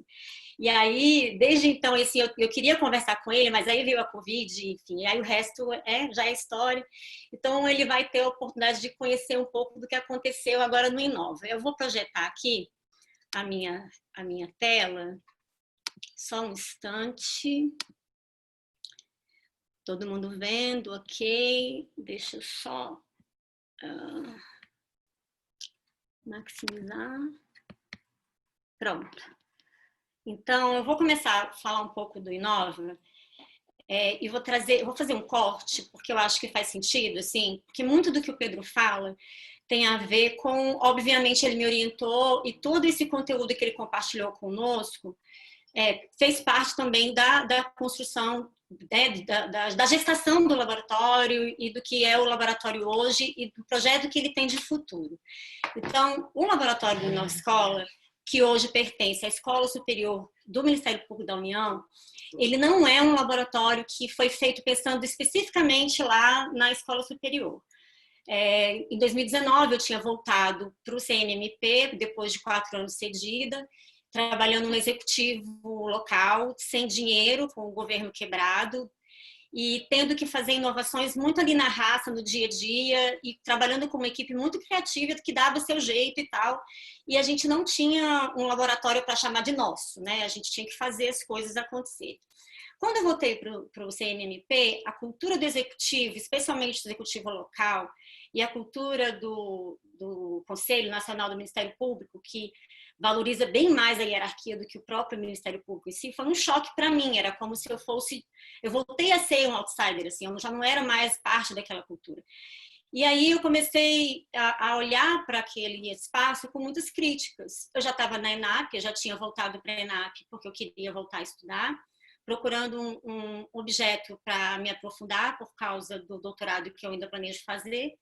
E aí, desde então, assim, eu queria conversar com ele, mas aí veio a Covid, enfim, aí o resto já é história. Então, ele vai ter a oportunidade de conhecer um pouco do que aconteceu agora no Inova. Eu vou projetar aqui a minha tela, só um instante. Todo mundo vendo, ok. Deixa eu só maximizar. Pronto. Então, eu vou começar a falar um pouco do Inova e vou fazer um corte, porque eu acho que faz sentido, assim, porque muito do que o Pedro fala tem a ver com, obviamente, ele me orientou e todo esse conteúdo que ele compartilhou conosco fez parte também da construção, da gestação do laboratório e do que é o laboratório hoje e do projeto que ele tem de futuro. Então, o laboratório da Inova Escola, que hoje pertence à Escola Superior do Ministério Público da União, ele não é um laboratório que foi feito pensando especificamente lá na Escola Superior. Em 2019, eu tinha voltado para o CNMP, depois de 4 anos cedida, trabalhando no executivo local, sem dinheiro, com o governo quebrado, e tendo que fazer inovações muito ali na raça, no dia a dia, e trabalhando com uma equipe muito criativa, que dava o seu jeito e tal, e a gente não tinha um laboratório para chamar de nosso, né? A gente tinha que fazer as coisas acontecer. Quando eu voltei para o CNMP, a cultura do executivo, especialmente do executivo local, e a cultura do Conselho Nacional do Ministério Público, que valoriza bem mais a hierarquia do que o próprio Ministério Público em si, foi um choque para mim. Era como se eu voltei a ser um outsider, assim, eu já não era mais parte daquela cultura. E aí eu comecei a olhar para aquele espaço com muitas críticas. Eu já estava na ENAP, eu já tinha voltado para a ENAP porque eu queria voltar a estudar, procurando um objeto para me aprofundar por causa do doutorado que eu ainda planejo fazer.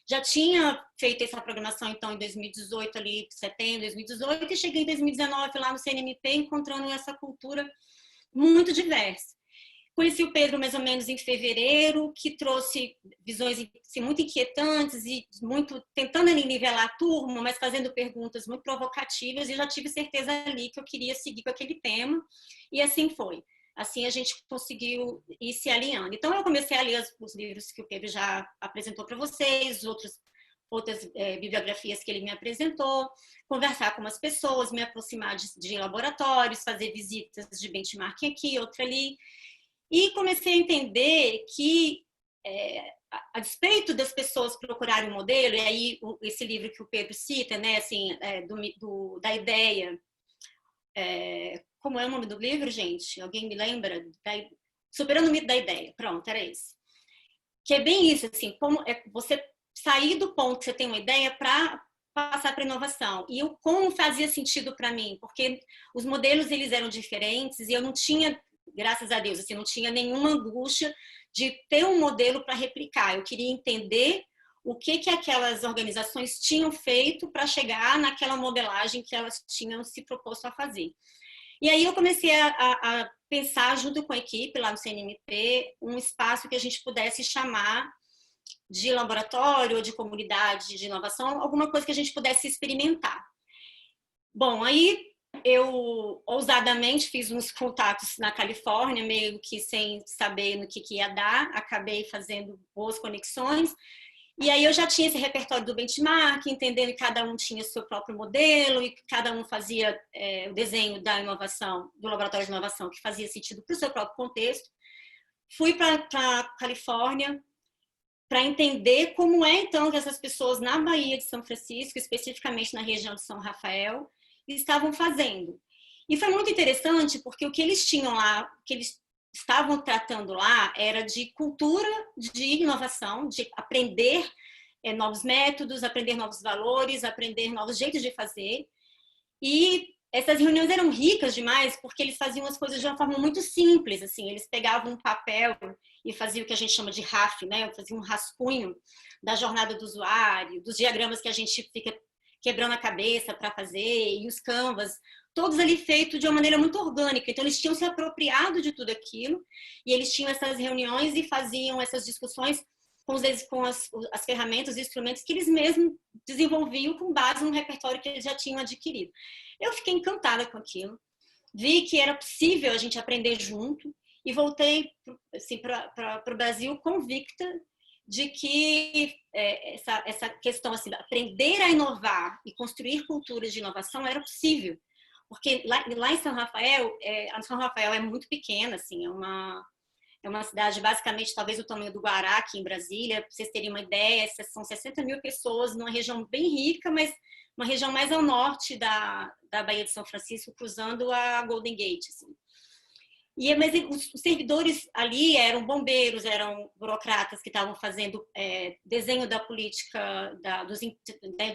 Já tinha feito essa programação, então, em 2018, ali, setembro de 2018, e cheguei em 2019 lá no CNMP, encontrando essa cultura muito diversa. Conheci o Pedro mais ou menos em fevereiro, que trouxe visões assim, muito inquietantes e muito tentando nivelar a turma, mas fazendo perguntas muito provocativas, e já tive certeza ali que eu queria seguir com aquele tema, e assim foi. Assim a gente conseguiu ir se alinhando. Então eu comecei a ler os livros que o Pedro já apresentou para vocês, outras bibliografias que ele me apresentou, conversar com as pessoas, me aproximar de laboratórios, fazer visitas de benchmarking aqui, outra ali. E comecei a entender que, a despeito das pessoas procurarem um modelo, e aí esse livro que o Pedro cita, né, assim, da ideia, como é o nome do livro, gente? Alguém me lembra? Superando o mito da ideia. Pronto, era esse. Que é bem isso, assim, como você sair do ponto que você tem uma ideia para passar para inovação. E como fazia sentido para mim, porque os modelos eles eram diferentes e eu não tinha, graças a Deus, assim, não tinha nenhuma angústia de ter um modelo para replicar. Eu queria entender o que aquelas organizações tinham feito para chegar naquela modelagem que elas tinham se proposto a fazer. E aí eu comecei a pensar, junto com a equipe lá no CNMP, um espaço que a gente pudesse chamar de laboratório ou de comunidade de inovação, alguma coisa que a gente pudesse experimentar. Bom, aí eu ousadamente fiz uns contatos na Califórnia, meio que sem saber no que ia dar, acabei fazendo boas conexões. E aí eu já tinha esse repertório do benchmark, entendendo que cada um tinha seu próprio modelo e que cada um fazia o desenho da inovação, do laboratório de inovação, que fazia sentido para o seu próprio contexto. Fui para a Califórnia para entender como é, então, que essas pessoas na Baía de São Francisco, especificamente na região de São Rafael, estavam fazendo. E foi muito interessante, porque o que eles tinham lá, o que eles estavam tratando lá era de cultura de inovação, de aprender novos métodos, aprender novos valores, aprender novos jeitos de fazer. E essas reuniões eram ricas demais porque eles faziam as coisas de uma forma muito simples, assim, eles pegavam um papel e faziam o que a gente chama de RAF, né? Faziam um rascunho da jornada do usuário, dos diagramas que a gente fica quebrando a cabeça para fazer, e os canvas, todos ali feitos de uma maneira muito orgânica. Então, eles tinham se apropriado de tudo aquilo, e eles tinham essas reuniões e faziam essas discussões com as ferramentas e instrumentos que eles mesmos desenvolviam com base no repertório que eles já tinham adquirido. Eu fiquei encantada com aquilo, vi que era possível a gente aprender junto, e voltei assim, para o Brasil convicta de que essa questão assim, aprender a inovar e construir culturas de inovação era possível. Porque lá em São Rafael, São Rafael é muito pequena, assim, é uma cidade basicamente talvez do tamanho do Guará, aqui em Brasília. Para vocês terem uma ideia, são 60 mil pessoas numa região bem rica, mas uma região mais ao norte da Baía de São Francisco, cruzando a Golden Gate. Assim. Mas os servidores ali eram bombeiros, eram burocratas que estavam fazendo desenho da política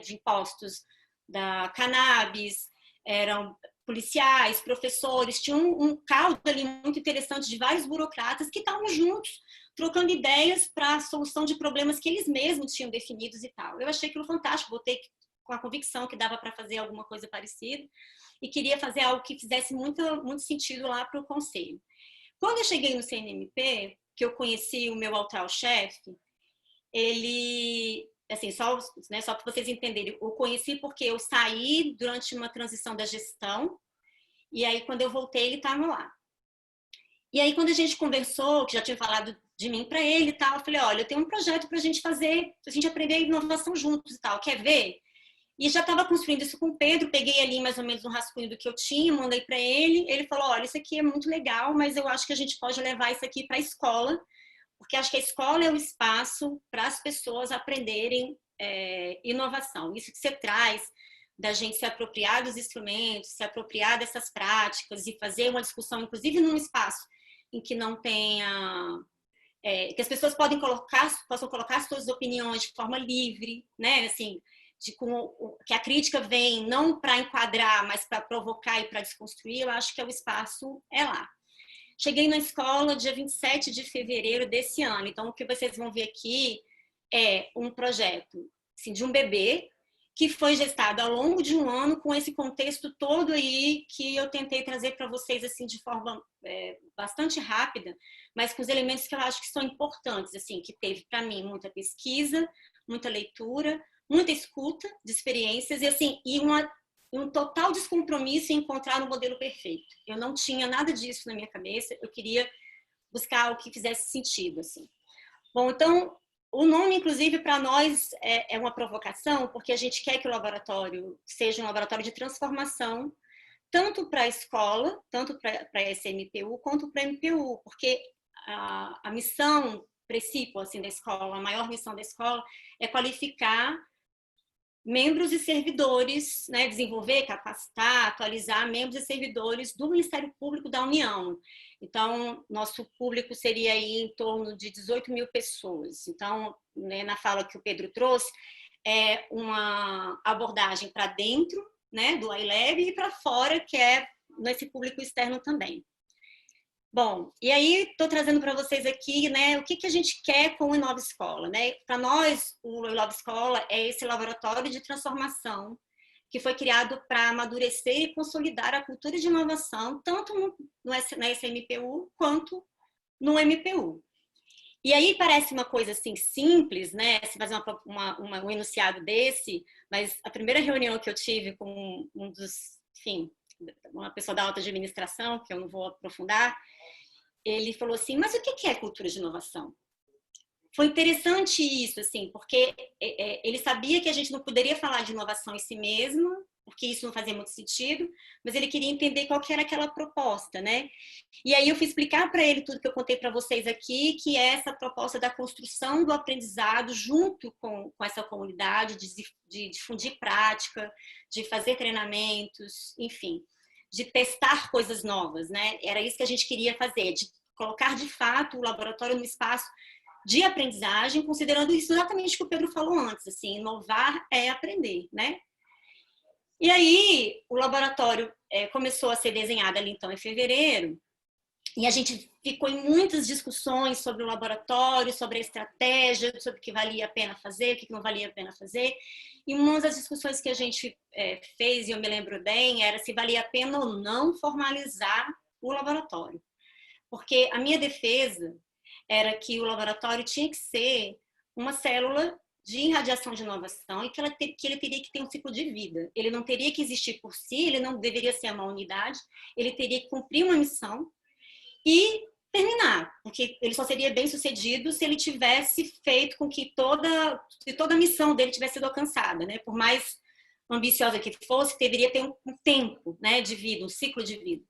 de impostos, da cannabis, eram policiais, professores, tinha um caldo ali muito interessante de vários burocratas que estavam juntos, trocando ideias para a solução de problemas que eles mesmos tinham definidos e tal. Eu achei aquilo fantástico, voltei com a convicção que dava para fazer alguma coisa parecida e queria fazer algo que fizesse muito sentido lá para o conselho. Quando eu cheguei no CNMP, que eu conheci o meu atual chefe, ele, assim, só para vocês entenderem, eu conheci porque eu saí durante uma transição da gestão, e aí quando eu voltei ele estava lá. E aí quando a gente conversou, que já tinha falado de mim para ele e tal, eu falei, olha, eu tenho um projeto para a gente fazer, para a gente aprender inovação juntos e tal, quer ver? E já estava construindo isso com o Pedro, peguei ali mais ou menos um rascunho do que eu tinha, mandei para ele, ele falou, olha, isso aqui é muito legal, mas eu acho que a gente pode levar isso aqui para a escola, porque acho que a escola é o espaço para as pessoas aprenderem inovação. Isso que você traz da gente se apropriar dos instrumentos, se apropriar dessas práticas e fazer uma discussão, inclusive num espaço em que não tenha... que as pessoas possam colocar as suas opiniões de forma livre, né? Assim, que a crítica vem não para enquadrar, mas para provocar e para desconstruir, eu acho que o espaço é lá. Cheguei na escola dia 27 de fevereiro desse ano, então o que vocês vão ver aqui é um projeto assim, de um bebê que foi gestado ao longo de um ano com esse contexto todo aí que eu tentei trazer para vocês assim de forma bastante rápida, mas com os elementos que eu acho que são importantes, assim, que teve para mim muita pesquisa, muita leitura, muita escuta de experiências e assim um total descompromisso em encontrar um modelo perfeito. Eu não tinha nada disso na minha cabeça, eu queria buscar algo que fizesse sentido, assim. Bom, então, o nome, inclusive, para nós é uma provocação, porque a gente quer que o laboratório seja um laboratório de transformação, tanto para a escola, tanto para a SMPU, quanto para a MPU, porque a missão, princípio, assim, da escola, a maior missão da escola é qualificar membros e servidores, né, desenvolver, capacitar, atualizar membros e servidores do Ministério Público da União. Então, nosso público seria aí em torno de 18 mil pessoas. Então, né, na fala que o Pedro trouxe, é uma abordagem para dentro, né, do iLab e para fora, que é nesse público externo também. Bom, e aí estou trazendo para vocês aqui, né, o que a gente quer com o Inova Escola, né? Para nós, o Inova Escola é esse laboratório de transformação que foi criado para amadurecer e consolidar a cultura de inovação, tanto na SMPU quanto no MPU. E aí parece uma coisa assim simples, né? Se fazer um enunciado desse, mas a primeira reunião que eu tive com um dos, enfim, uma pessoa da alta administração, que eu não vou aprofundar, ele falou assim, mas o que é cultura de inovação? Foi interessante isso, assim, porque ele sabia que a gente não poderia falar de inovação em si mesmo, porque isso não fazia muito sentido, mas ele queria entender qual que era aquela proposta, né? E aí eu fui explicar para ele tudo que eu contei para vocês aqui, que é essa proposta da construção do aprendizado junto com essa comunidade, de difundir prática, de fazer treinamentos, enfim, de testar coisas novas, né? Era isso que a gente queria fazer, de colocar de fato o laboratório no espaço de aprendizagem, considerando isso exatamente que o Pedro falou antes, assim, inovar é aprender, né? E aí, o laboratório começou a ser desenhado ali, então, em fevereiro, e a gente ficou em muitas discussões sobre o laboratório, sobre a estratégia, sobre o que valia a pena fazer, o que não valia a pena fazer. E uma das discussões que a gente fez, e eu me lembro bem, era se valia a pena ou não formalizar o laboratório. Porque a minha defesa era que o laboratório tinha que ser uma célula de irradiação de inovação e que ele teria que ter um ciclo de vida. Ele não teria que existir por si, ele não deveria ser uma unidade, ele teria que cumprir uma missão e terminar, porque ele só seria bem sucedido se ele tivesse feito com que toda a missão dele tivesse sido alcançada, né? Por mais ambiciosa que fosse, deveria ter um tempo, né, de vida, um ciclo de vida.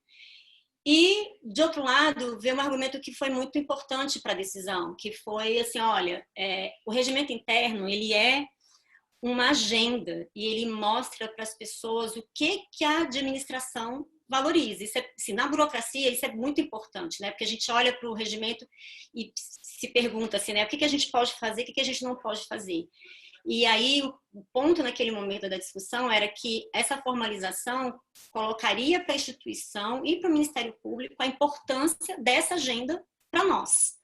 E, de outro lado, veio um argumento que foi muito importante para a decisão, que foi assim, olha, o regimento interno, ele é uma agenda e ele mostra para as pessoas o que a administração valoriza. Isso assim, na burocracia, isso é muito importante, né? Porque a gente olha para o regimento e se pergunta assim, né? O que a gente pode fazer, o que a gente não pode fazer. E aí, o ponto naquele momento da discussão era que essa formalização colocaria para a instituição e para o Ministério Público a importância dessa agenda para nós.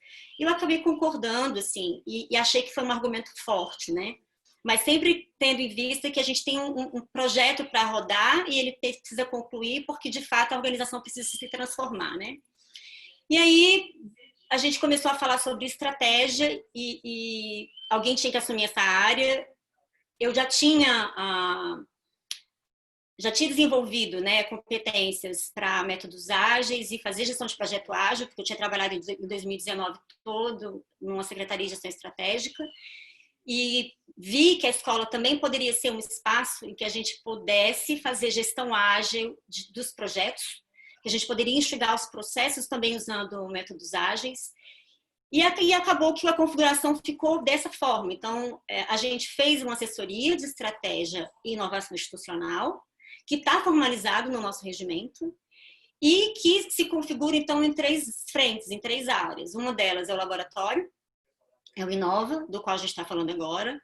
E eu acabei concordando, assim, e achei que foi um argumento forte, né? Mas sempre tendo em vista que a gente tem um projeto para rodar e ele precisa concluir porque, de fato, a organização precisa se transformar, né? E aí, a gente começou a falar sobre estratégia e alguém tinha que assumir essa área. Eu já tinha desenvolvido, né, competências para métodos ágeis e fazer gestão de projeto ágil, porque eu tinha trabalhado em 2019 todo numa secretaria de gestão estratégica e vi que a escola também poderia ser um espaço em que a gente pudesse fazer gestão ágil dos projetos, que a gente poderia enxugar os processos também usando métodos ágeis. E acabou que a configuração ficou dessa forma. Então, a gente fez uma assessoria de estratégia e inovação institucional, que está formalizado no nosso regimento, e que se configura, então, em 3 frentes, em 3 áreas. Uma delas é o laboratório, é o Inova, do qual a gente está falando agora.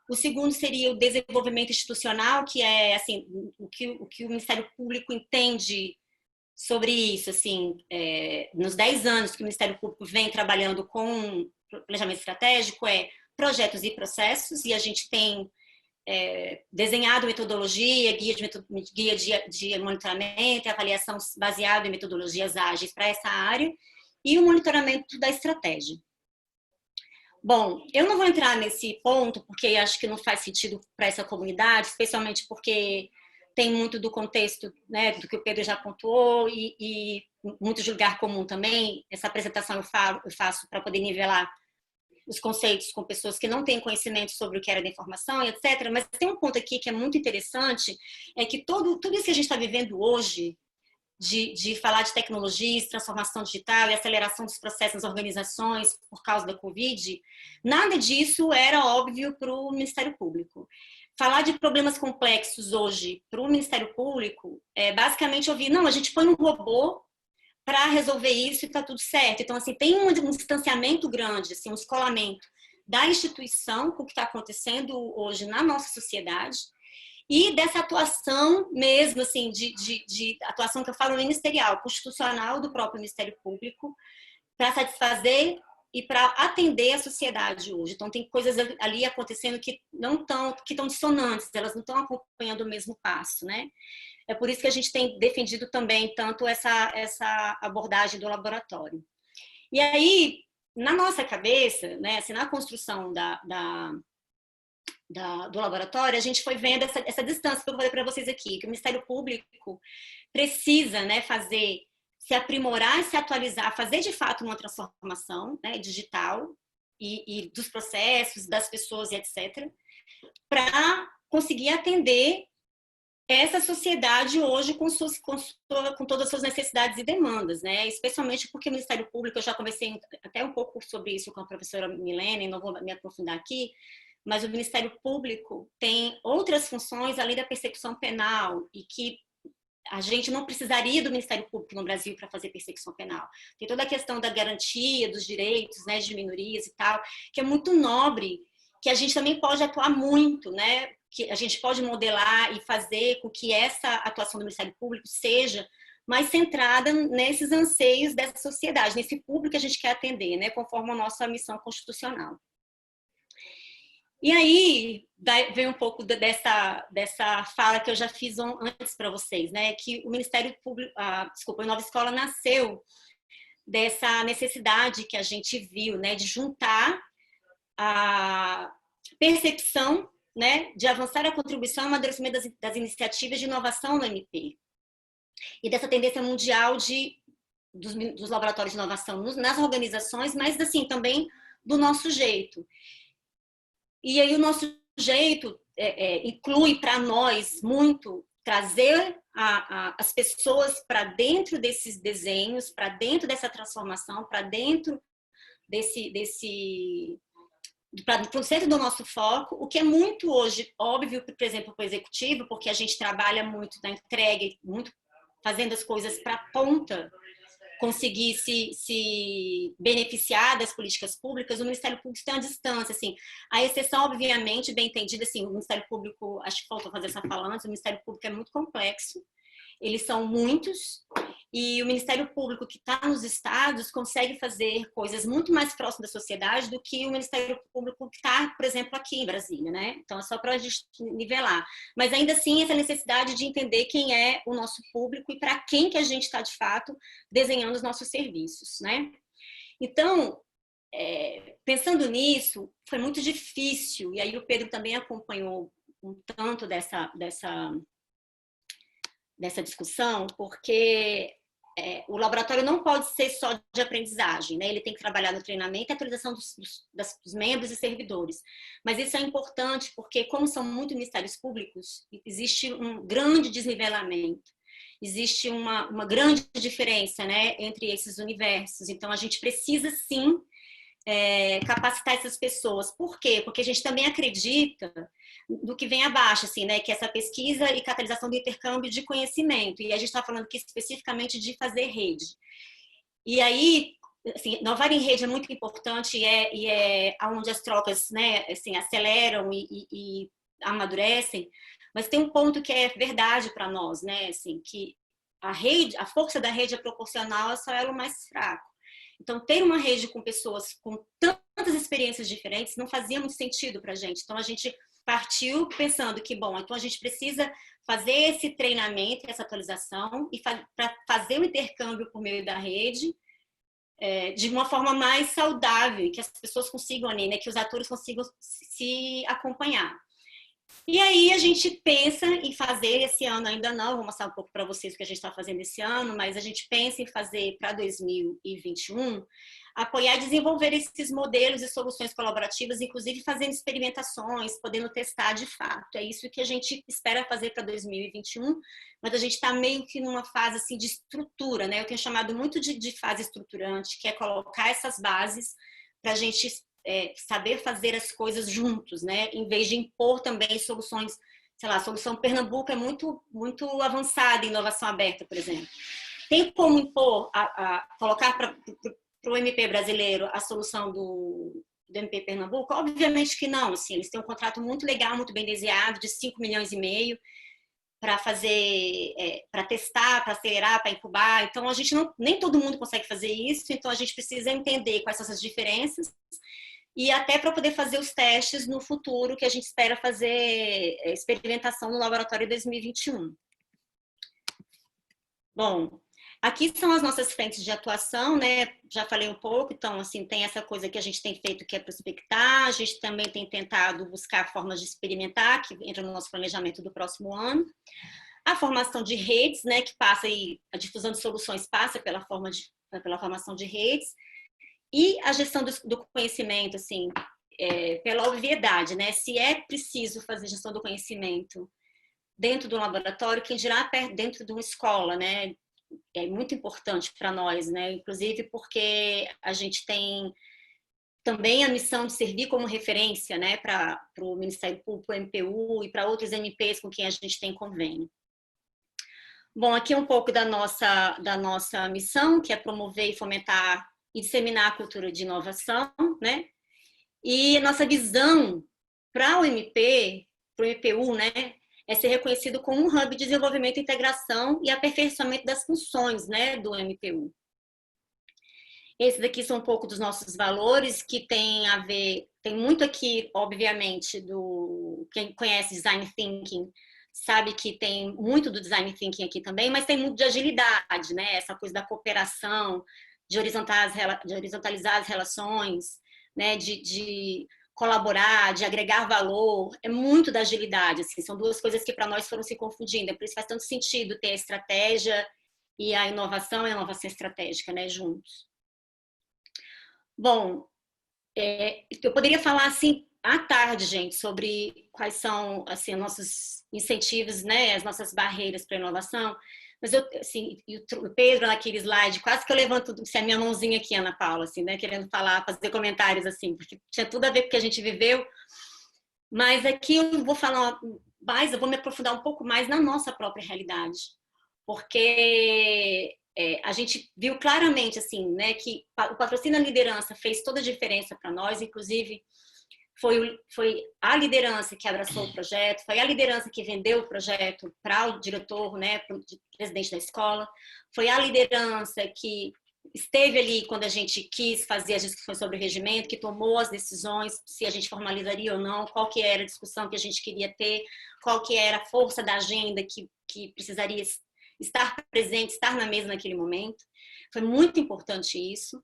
O segundo seria o desenvolvimento institucional, que é assim, o que o Ministério Público entende sobre isso, assim, nos 10 anos que o Ministério Público vem trabalhando com planejamento estratégico, projetos e processos, e a gente tem desenhado metodologia, guia de monitoramento e avaliação baseado em metodologias ágeis para essa área, e o monitoramento da estratégia. Bom, eu não vou entrar nesse ponto, porque acho que não faz sentido para essa comunidade, especialmente porque tem muito do contexto, né, do que o Pedro já pontuou e muito de lugar comum também. Essa apresentação eu faço para poder nivelar os conceitos com pessoas que não têm conhecimento sobre o que era da informação e etc. Mas tem um ponto aqui que é muito interessante, é que tudo isso que a gente está vivendo hoje, de falar de tecnologias, transformação digital e aceleração dos processos nas organizações por causa da Covid, nada disso era óbvio para o Ministério Público. Falar de problemas complexos hoje para o Ministério Público é basicamente ouvir, não, a gente põe um robô para resolver isso e está tudo certo. Então, assim, tem um distanciamento grande, assim, um descolamento da instituição com o que está acontecendo hoje na nossa sociedade e dessa atuação mesmo, assim, de atuação que eu falo ministerial, constitucional do próprio Ministério Público para satisfazer e para atender a sociedade hoje. Então, tem coisas ali acontecendo que estão dissonantes, elas não estão acompanhando o mesmo passo, né? É por isso que a gente tem defendido também tanto essa abordagem do laboratório. E aí, na nossa cabeça, né, assim, na construção do laboratório, a gente foi vendo essa distância que eu falei para vocês aqui, que o Ministério Público precisa, né, se aprimorar, se atualizar, fazer de fato uma transformação, né, digital e dos processos, das pessoas e etc., para conseguir atender essa sociedade hoje com todas as suas necessidades e demandas, né? Especialmente porque o Ministério Público, eu já conversei até um pouco sobre isso com a professora Milene, não vou me aprofundar aqui, mas o Ministério Público tem outras funções além da persecução penal e que a gente não precisaria do Ministério Público no Brasil para fazer persecução penal. Tem toda a questão da garantia dos direitos, né, de minorias e tal, que é muito nobre, que a gente também pode atuar muito, né? Que a gente pode modelar e fazer com que essa atuação do Ministério Público seja mais centrada nesses anseios dessa sociedade, nesse público que a gente quer atender, né, conforme a nossa missão constitucional. E aí vem um pouco dessa fala que eu já fiz antes para vocês, né, que o Ministério Público, a Nova Escola nasceu dessa necessidade que a gente viu, né, de juntar a percepção, né, de avançar a contribuição e amadurecimento das iniciativas de inovação no MP e dessa tendência mundial dos laboratórios de inovação nas organizações, mas assim também do nosso jeito. E aí o nosso jeito inclui para nós muito trazer as pessoas para dentro desses desenhos, para dentro dessa transformação, para dentro para o centro do nosso foco, o que é muito hoje óbvio, por exemplo, para o executivo, porque a gente trabalha muito na entrega, muito fazendo as coisas para a ponta, conseguir se beneficiar das políticas públicas. O Ministério Público tem uma distância, assim, a exceção, obviamente, bem entendida, assim, o Ministério Público, acho que faltou fazer essa fala antes, o Ministério Público é muito complexo, eles são muitos, e o Ministério Público que está nos estados consegue fazer coisas muito mais próximas da sociedade do que o Ministério Público que está, por exemplo, aqui em Brasília, né? Então, é só para a gente nivelar. Mas, ainda assim, essa necessidade de entender quem é o nosso público e para quem que a gente está, de fato, desenhando os nossos serviços, né? Então, pensando nisso, foi muito difícil, e aí o Pedro também acompanhou um tanto dessa discussão, porque o laboratório não pode ser só de aprendizagem, né? Ele tem que trabalhar no treinamento e atualização dos membros e servidores. Mas isso é importante porque, como são muitos ministérios públicos, existe um grande desnivelamento, existe uma grande diferença, né, entre esses universos. Então, a gente precisa, sim, capacitar essas pessoas. Por quê? Porque a gente também acredita do que vem abaixo, assim, né? Que é essa pesquisa e catalisação do intercâmbio de conhecimento. E a gente está falando aqui especificamente de fazer rede. E aí, assim, inovar em rede é muito importante e é onde as trocas, né, assim, aceleram e amadurecem. Mas tem um ponto que é verdade para nós, né? Assim, que a força da rede é proporcional ao seu elo mais fraco. Então, ter uma rede com pessoas com tantas experiências diferentes não fazia muito sentido para a gente. Então, a gente partiu pensando que, bom, então a gente precisa fazer esse treinamento, essa atualização, e para fazer o intercâmbio por meio da rede de uma forma mais saudável, que as pessoas consigam, né, que os atores consigam se acompanhar. E aí a gente pensa em fazer esse ano, ainda não, vou mostrar um pouco para vocês o que a gente está fazendo esse ano, mas a gente pensa em fazer para 2021, apoiar e desenvolver esses modelos e soluções colaborativas, inclusive fazendo experimentações, podendo testar de fato. É isso que a gente espera fazer para 2021, mas a gente está meio que numa fase assim, de estrutura, né? Eu tenho chamado muito de fase estruturante, que é colocar essas bases para a gente saber fazer as coisas juntos, né? Em vez de impor também soluções, sei lá, a solução Pernambuco é muito, muito avançada em inovação aberta, por exemplo. Tem como impor, colocar para o MP brasileiro a solução do MP Pernambuco? Obviamente que não, assim, eles têm um contrato muito legal, muito bem desenhado, de 5,5 milhões para fazer, para testar, para acelerar, para incubar. Então, a gente nem todo mundo consegue fazer isso, então a gente precisa entender quais são essas diferenças e até para poder fazer os testes no futuro, que a gente espera fazer experimentação no laboratório em 2021. Bom, Aqui são as nossas frentes de atuação, né? Já falei um pouco, então, assim, tem essa coisa que a gente tem feito, que é prospectar, a gente também tem tentado buscar formas de experimentar, que entra no nosso planejamento do próximo ano. A formação de redes, né, que passa aí, a difusão de soluções passa pela formação de redes, e a gestão do conhecimento, assim, pela obviedade, né? Se é preciso fazer gestão do conhecimento dentro do laboratório, quem dirá dentro de uma escola, né? É muito importante para nós, né? Inclusive porque a gente tem também a missão de servir como referência, né, para o Ministério Público, o MPU e para outros MPs com quem a gente tem convênio. Bom, aqui um pouco da nossa missão, que é promover e fomentar e disseminar a cultura de inovação, né? E nossa visão para o MP, para o MPU, né, é ser reconhecido como um hub de desenvolvimento, integração e aperfeiçoamento das funções, né, do MPU. Esses daqui são um pouco dos nossos valores, que tem a ver, tem muito aqui, obviamente, quem conhece Design Thinking sabe que tem muito do Design Thinking aqui também, mas tem muito de agilidade, né, essa coisa da cooperação, de horizontalizar as relações, né, de colaborar, de agregar valor, é muito da agilidade, assim, são duas coisas que para nós foram se confundindo, é por isso faz tanto sentido ter a estratégia e a inovação estratégica, né, juntos. Bom, eu poderia falar, assim, à tarde, gente, sobre quais são, assim, nossos incentivos, né, as nossas barreiras para a inovação, mas eu, assim, o Pedro naquele slide, quase que eu levanto a minha mãozinha aqui, Ana Paula, assim, né, querendo falar, fazer comentários, assim, porque tinha tudo a ver com o que a gente viveu, mas aqui eu vou falar mais, eu vou me aprofundar um pouco mais na nossa própria realidade, porque a gente viu claramente, assim, né, que o patrocínio à liderança fez toda a diferença para nós, inclusive foi a liderança que abraçou o projeto, foi a liderança que vendeu o projeto para o diretor, né, para o presidente da escola, foi a liderança que esteve ali quando a gente quis fazer as discussões sobre o regimento, que tomou as decisões, se a gente formalizaria ou não, qual que era a discussão que a gente queria ter, qual que era a força da agenda que precisaria estar presente, estar na mesa naquele momento. Foi muito importante isso.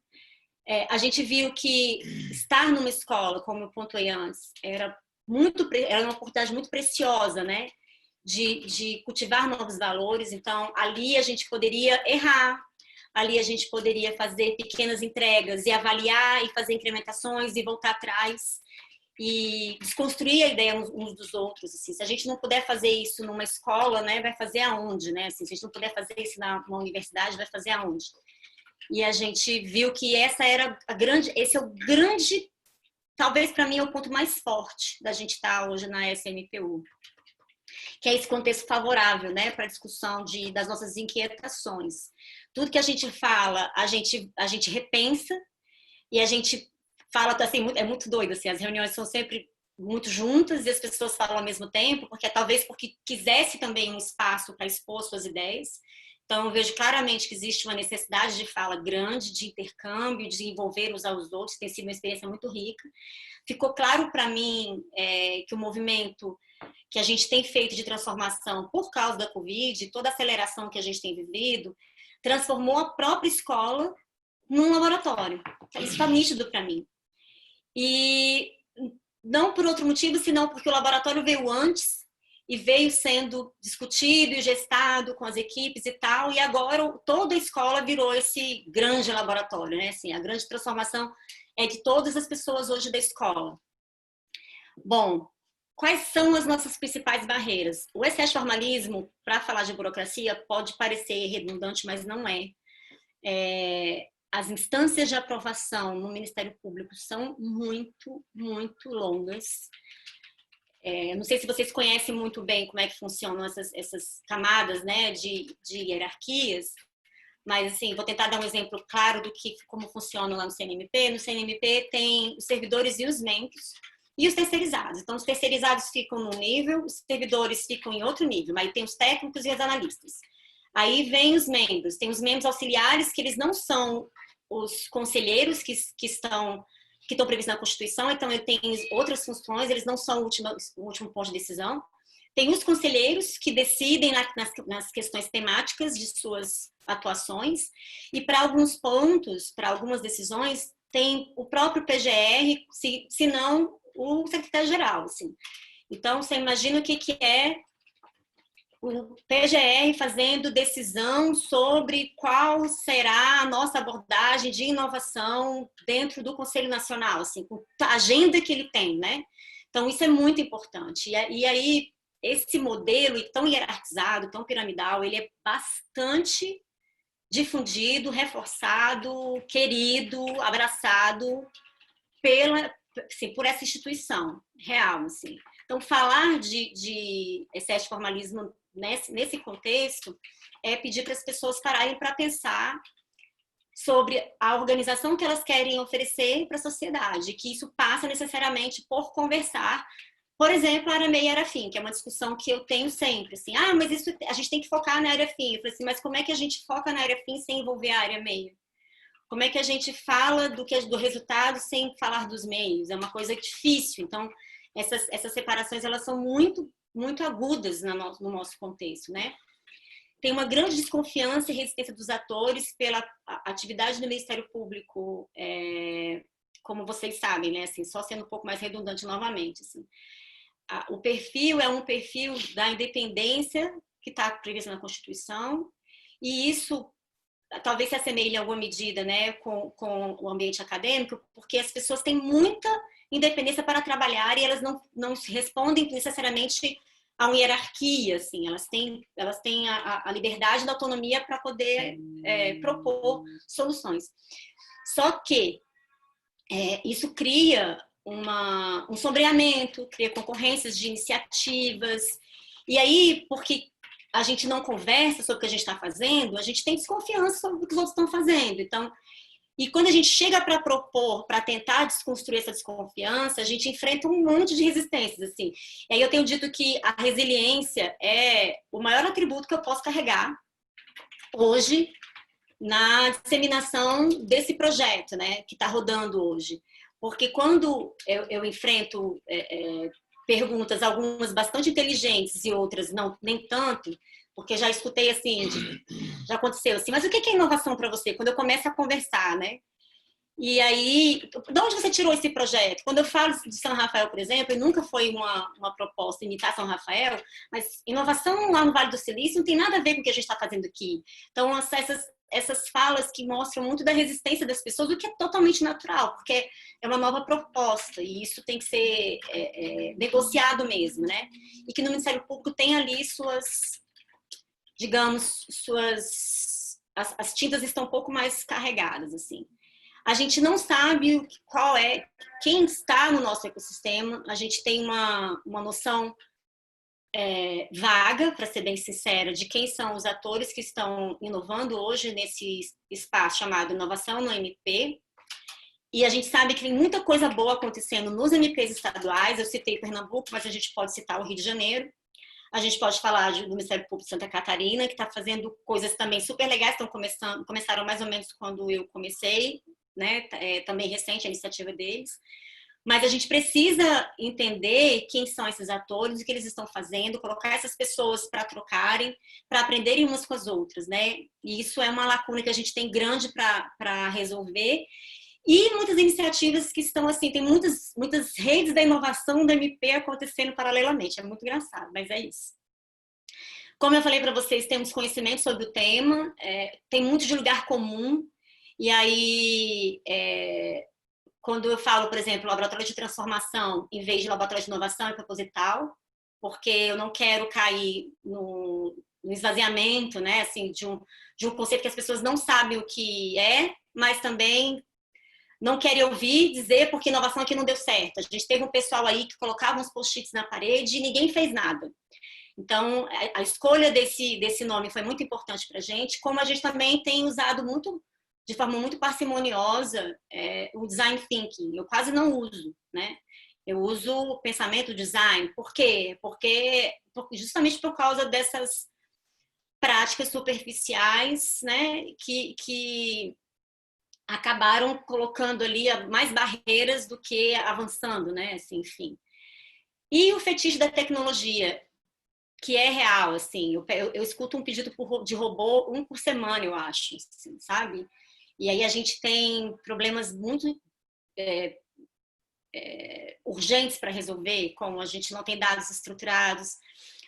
A gente viu que estar numa escola, como eu pontuei antes, era uma oportunidade muito preciosa, né? De cultivar novos valores. Então, ali a gente poderia errar, ali a gente poderia fazer pequenas entregas e avaliar e fazer incrementações e voltar atrás e desconstruir a ideia uns dos outros. Assim. Se a gente não puder fazer isso numa escola, né, vai fazer aonde? Né? Assim, se a gente não puder fazer isso numa universidade, vai fazer aonde? E a gente viu que esse é o grande, talvez para mim é o ponto mais forte da gente estar hoje na SMPU, que é esse contexto favorável, né, para a discussão das nossas inquietações. Tudo que a gente fala, a gente repensa e a gente fala, assim, é muito doido, assim, as reuniões são sempre muito juntas e as pessoas falam ao mesmo tempo, talvez porque quisesse também um espaço para expor suas ideias. Então, eu vejo claramente que existe uma necessidade de fala grande, de intercâmbio, de envolver uns aos outros, tem sido uma experiência muito rica. Ficou claro para mim que o movimento que a gente tem feito de transformação por causa da Covid, toda a aceleração que a gente tem vivido, transformou a própria escola num laboratório. Isso está nítido para mim. E não por outro motivo, senão porque o laboratório veio antes, e veio sendo discutido e gestado com as equipes e tal, e agora toda a escola virou esse grande laboratório, né? Assim, a grande transformação é de todas as pessoas hoje da escola. Bom, quais são as nossas principais barreiras? O excesso de formalismo, para falar de burocracia, pode parecer redundante, mas não é. As instâncias de aprovação no Ministério Público são muito, muito longas. Não sei se vocês conhecem muito bem como é que funcionam essas camadas, né, de hierarquias, mas assim, vou tentar dar um exemplo claro como funciona lá no CNMP. No CNMP tem os servidores e os membros e os terceirizados. Então, os terceirizados ficam num nível, os servidores ficam em outro nível, mas tem os técnicos e os analistas. Aí vem os membros, tem os membros auxiliares, que eles não são os conselheiros que estão previstos na Constituição, então ele tem outras funções, eles não são o último ponto de decisão. Tem os conselheiros que decidem nas questões temáticas de suas atuações, e para alguns pontos, para algumas decisões, tem o próprio PGR, se não o secretário-geral. Assim. Então, você imagina o que é o PGR fazendo decisão sobre qual será a nossa abordagem de inovação dentro do Conselho Nacional, assim, com a agenda que ele tem, né? Então, isso é muito importante. E aí, esse modelo tão hierarquizado, tão piramidal, ele é bastante difundido, reforçado, querido, abraçado por essa instituição real. Assim. Então, falar de excesso de formalismo nesse contexto é pedir para as pessoas pararem para pensar sobre a organização que elas querem oferecer para a sociedade, que isso passa necessariamente por conversar. Por exemplo, área meia e área fim, que é uma discussão que eu tenho sempre, assim, mas isso a gente tem que focar na área fim. Eu falei assim, mas como é que a gente foca na área fim sem envolver a área meia? Como é que a gente fala do resultado sem falar dos meios? É uma coisa difícil. Então, essas separações, elas são muito, muito agudas no nosso contexto, né? Tem uma grande desconfiança e resistência dos atores pela atividade do Ministério Público, como vocês sabem, né? Assim, só sendo um pouco mais redundante novamente, assim. O perfil é um perfil da independência que está previsto na Constituição, e isso talvez se assemelhe em alguma medida, né, com o ambiente acadêmico, porque as pessoas têm muita independência para trabalhar e elas não respondem necessariamente a uma hierarquia, assim, elas têm a liberdade da autonomia para poder propor soluções. Só que isso cria um sombreamento, cria concorrências de iniciativas, e aí, porque a gente não conversa sobre o que a gente está fazendo, a gente tem desconfiança sobre o que os outros estão fazendo. Então, e quando a gente chega para propor, para tentar desconstruir essa desconfiança, a gente enfrenta um monte de resistências, assim. E aí eu tenho dito que a resiliência é o maior atributo que eu posso carregar hoje na disseminação desse projeto, né, que está rodando hoje. Porque quando eu enfrento perguntas, algumas bastante inteligentes e outras não nem tanto, porque já escutei assim, já aconteceu assim, mas o que é inovação para você? Quando eu começo a conversar, né? E aí, de onde você tirou esse projeto? Quando eu falo de São Rafael, por exemplo, e nunca foi uma proposta imitar São Rafael, mas inovação lá no Vale do Silício não tem nada a ver com o que a gente está fazendo aqui. Então, essas falas que mostram muito da resistência das pessoas, o que é totalmente natural, porque é uma nova proposta e isso tem que ser negociado mesmo, né? E que no Ministério Público tem ali as tintas estão um pouco mais carregadas, assim. A gente não sabe quem está no nosso ecossistema, a gente tem uma noção vaga, para ser bem sincera, de quem são os atores que estão inovando hoje nesse espaço chamado Inovação no MP. E a gente sabe que tem muita coisa boa acontecendo nos MPs estaduais. Eu citei Pernambuco, mas a gente pode citar o Rio de Janeiro. A gente pode falar do Ministério Público de Santa Catarina, que está fazendo coisas também super legais, começaram mais ou menos quando eu comecei, né? Também recente a iniciativa deles. Mas a gente precisa entender quem são esses atores, o que eles estão fazendo, colocar essas pessoas para trocarem, para aprenderem umas com as outras, né? E isso é uma lacuna que a gente tem grande para resolver. E muitas iniciativas que estão assim, tem muitas redes da inovação da MP acontecendo paralelamente. É muito engraçado, mas é isso. Como eu falei para vocês, temos conhecimento sobre o tema, tem muito de lugar comum. E aí, quando eu falo, por exemplo, laboratório de transformação, em vez de laboratório de inovação, é proposital, porque eu não quero cair no esvaziamento, né, assim, de um conceito que as pessoas não sabem o que é, mas também não querem ouvir dizer porque inovação aqui não deu certo. A gente teve um pessoal aí que colocava uns post-its na parede e ninguém fez nada. Então, a escolha desse nome foi muito importante para a gente, como a gente também tem usado de forma muito parcimoniosa o design thinking. Eu quase não uso, né? Eu uso o pensamento design. Por quê? Porque justamente por causa dessas práticas superficiais, né? Que acabaram colocando ali mais barreiras do que avançando, né? Assim, enfim. E o fetiche da tecnologia. que é real, assim. Eu escuto um pedido de robô, um por semana, eu acho, assim, sabe? E aí a gente tem problemas muito urgentes para resolver, como a gente não tem dados estruturados,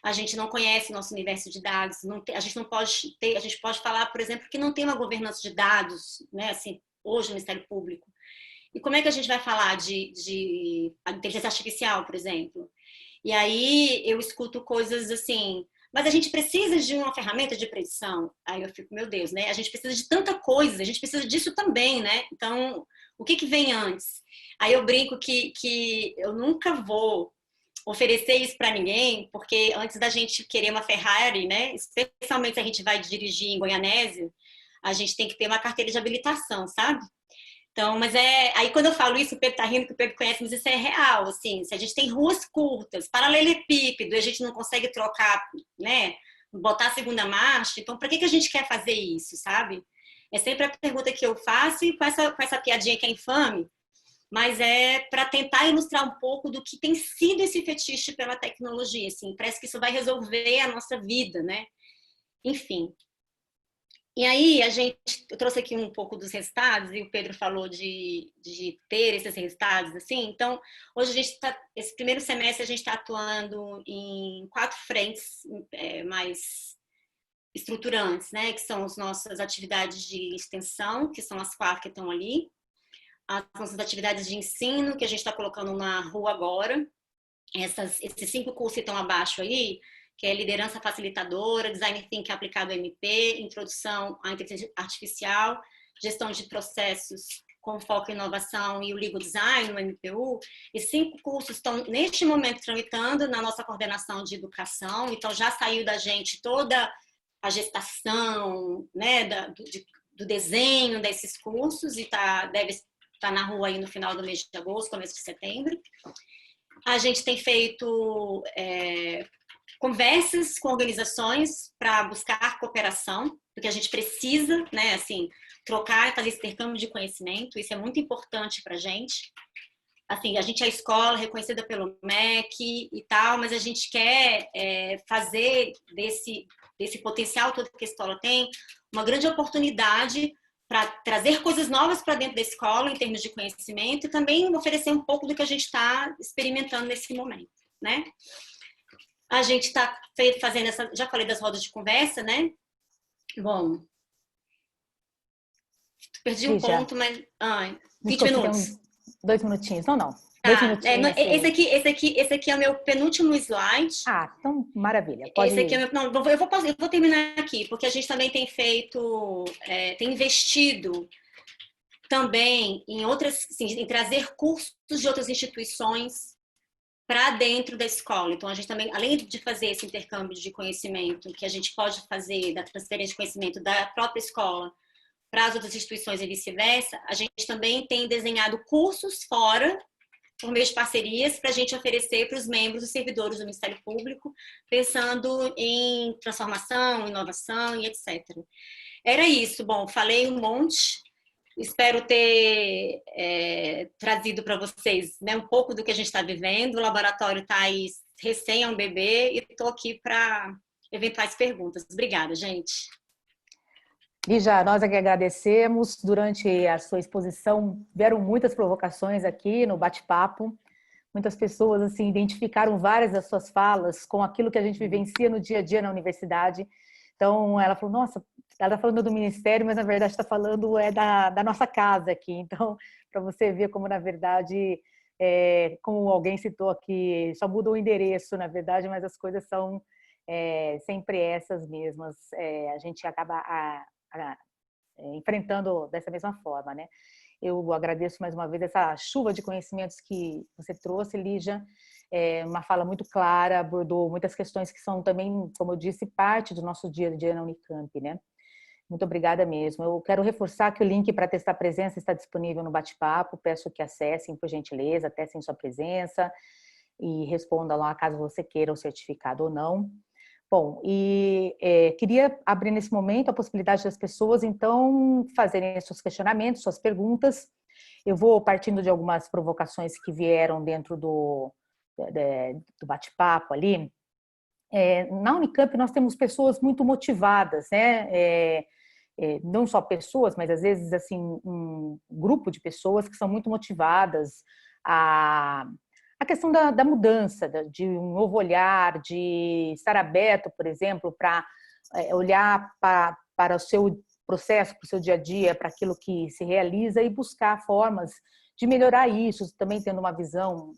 a gente não conhece o nosso universo de dados, a gente não pode ter, a gente pode falar, por exemplo, que não tem uma governança de dados, né, assim, hoje no Ministério Público. E como é que a gente vai falar de inteligência artificial, por exemplo? E aí eu escuto coisas assim, mas a gente precisa de uma ferramenta de predição. Aí eu fico, meu Deus, né? A gente precisa de tanta coisa, a gente precisa disso também, né? Então, o que vem antes? Aí eu brinco que eu nunca vou oferecer isso para ninguém, porque antes da gente querer uma Ferrari, né? Especialmente se a gente vai dirigir em Goianésia, a gente tem que ter uma carteira de habilitação, sabe? Então, mas aí quando eu falo isso, o Pedro tá rindo, que o Pedro conhece, mas isso é real, assim, se a gente tem ruas curtas, paralelepípedo, e a gente não consegue trocar, né, botar a segunda marcha, então para que a gente quer fazer isso, sabe? É sempre a pergunta que eu faço, e com essa piadinha que é infame, mas é para tentar ilustrar um pouco do que tem sido esse fetiche pela tecnologia, assim, parece que isso vai resolver a nossa vida, né? Enfim. E aí, eu trouxe aqui um pouco dos resultados, e o Pedro falou de ter esses resultados, assim. Então, hoje a gente esse primeiro semestre a gente está atuando em 4 frentes mais estruturantes, né? Que são as nossas atividades de extensão, que são as 4 que estão ali. As nossas atividades de ensino, que a gente está colocando na rua agora. Esses 5 cursos que estão abaixo aí, que é liderança facilitadora, design thinking aplicado ao MP, introdução à inteligência artificial, gestão de processos com foco em inovação e o legal design, no MPU. E 5 cursos estão, neste momento, tramitando na nossa coordenação de educação, então já saiu da gente toda a gestação, né, do desenho desses cursos, e deve estar na rua aí no final do mês de agosto, começo de setembro. A gente tem feito conversas com organizações para buscar cooperação, porque a gente precisa, né, assim, trocar, fazer esse intercâmbio de conhecimento, isso é muito importante para a gente. Assim, a gente é a escola reconhecida pelo MEC e tal, mas a gente quer fazer desse potencial todo que a escola tem uma grande oportunidade para trazer coisas novas para dentro da escola em termos de conhecimento e também oferecer um pouco do que a gente está experimentando nesse momento, né? A gente está fazendo já falei das rodas de conversa, né? Bom, perdi um ponto, mas 20 Desculpa, minutos. 2 minutinhos. Não. 2 minutinhos. Esse aqui é o meu penúltimo slide. Então, maravilha. Pode... Esse aqui é eu vou terminar aqui, porque a gente também tem feito, tem investido também em trazer cursos de outras instituições para dentro da escola. Então, a gente também, além de fazer esse intercâmbio de conhecimento, que a gente pode fazer da transferência de conhecimento da própria escola para as outras instituições e vice-versa, a gente também tem desenhado cursos fora, por meio de parcerias, para a gente oferecer para os membros, os servidores do Ministério Público, pensando em transformação, inovação e etc. Era isso. Bom, falei um monte. Espero ter trazido para vocês, né, um pouco do que a gente está vivendo. O laboratório está aí recém, é um bebê, e estou aqui para eventuais perguntas. Obrigada, gente. Lígia, nós aqui agradecemos. Durante a sua exposição, vieram muitas provocações aqui no bate-papo. Muitas pessoas assim identificaram várias das suas falas com aquilo que a gente vivencia no dia a dia na universidade. Então, ela falou, nossa, ela está falando do Ministério, mas na verdade está falando da nossa casa aqui. Então, para você ver como, na verdade, como alguém citou aqui, só muda o endereço, na verdade, mas as coisas são sempre essas mesmas. A gente acaba enfrentando dessa mesma forma, né? Eu agradeço mais uma vez essa chuva de conhecimentos que você trouxe, Lígia. Uma fala muito clara, abordou muitas questões que são também, como eu disse, parte do nosso dia a dia na Unicamp, né? Muito obrigada mesmo. Eu quero reforçar que o link para testar presença está disponível no bate-papo. Peço que acessem, por gentileza, testem sua presença e respondam lá caso você queira o certificado ou não. Bom, e queria abrir nesse momento a possibilidade das pessoas, então, fazerem seus questionamentos, suas perguntas. Eu vou partindo de algumas provocações que vieram dentro do bate-papo ali. na Unicamp nós temos pessoas muito motivadas, né? Não só pessoas, mas às vezes assim um grupo de pessoas que são muito motivadas a questão da mudança, de um novo olhar, de estar aberto, por exemplo, para olhar para o seu processo, para o seu dia a dia, para aquilo que se realiza e buscar formas de melhorar isso, também tendo uma visão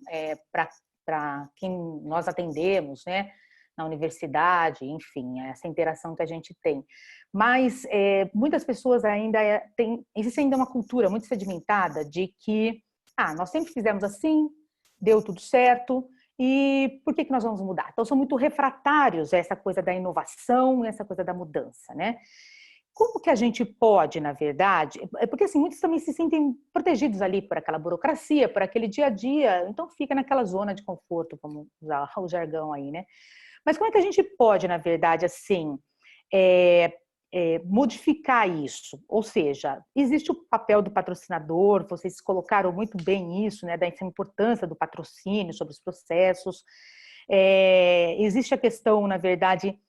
para quem nós atendemos, né? Na universidade, enfim, essa interação que a gente tem. Mas muitas pessoas ainda existe ainda uma cultura muito sedimentada de que nós sempre fizemos assim, deu tudo certo, e por que nós vamos mudar? Então, são muito refratários a essa coisa da inovação, essa coisa da mudança, né? Como que a gente pode, na verdade, porque assim, muitos também se sentem protegidos ali por aquela burocracia, por aquele dia a dia, então fica naquela zona de conforto, vamos usar o jargão aí, né? Mas como é que a gente pode, na verdade, assim, modificar isso? Ou seja, existe o papel do patrocinador, vocês colocaram muito bem isso, né, da importância do patrocínio sobre os processos. Existe a questão, na verdade,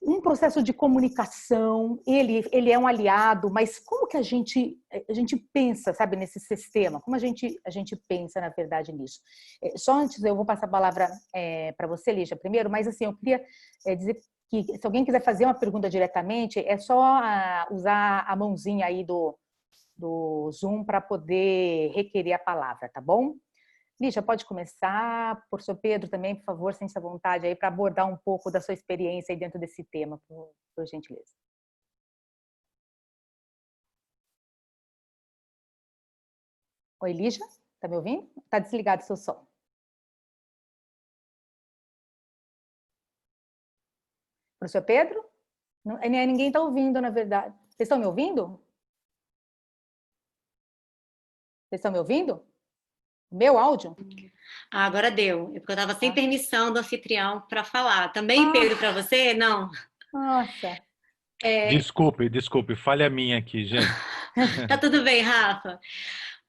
um processo de comunicação, ele é um aliado, mas como que a gente pensa, sabe, nesse sistema? Como a gente pensa, na verdade, nisso? Só antes, eu vou passar a palavra para você, Lígia, primeiro, mas assim, eu queria dizer que se alguém quiser fazer uma pergunta diretamente, é só usar a mãozinha aí do Zoom para poder requerer a palavra, tá bom? Lígia, pode começar. Professor Pedro também, por favor, sente-se à vontade aí para abordar um pouco da sua experiência aí dentro desse tema, por gentileza. Oi, Lígia, tá me ouvindo? Tá desligado o seu som. Professor Pedro? Ninguém está ouvindo, na verdade. Vocês estão me ouvindo? Vocês estão me ouvindo? Meu áudio? Agora deu. É porque eu estava sem permissão do anfitrião para falar. Também, Pedro, para você? Não. Nossa. Desculpe, falha minha aqui, gente. Tá tudo bem, Rafa.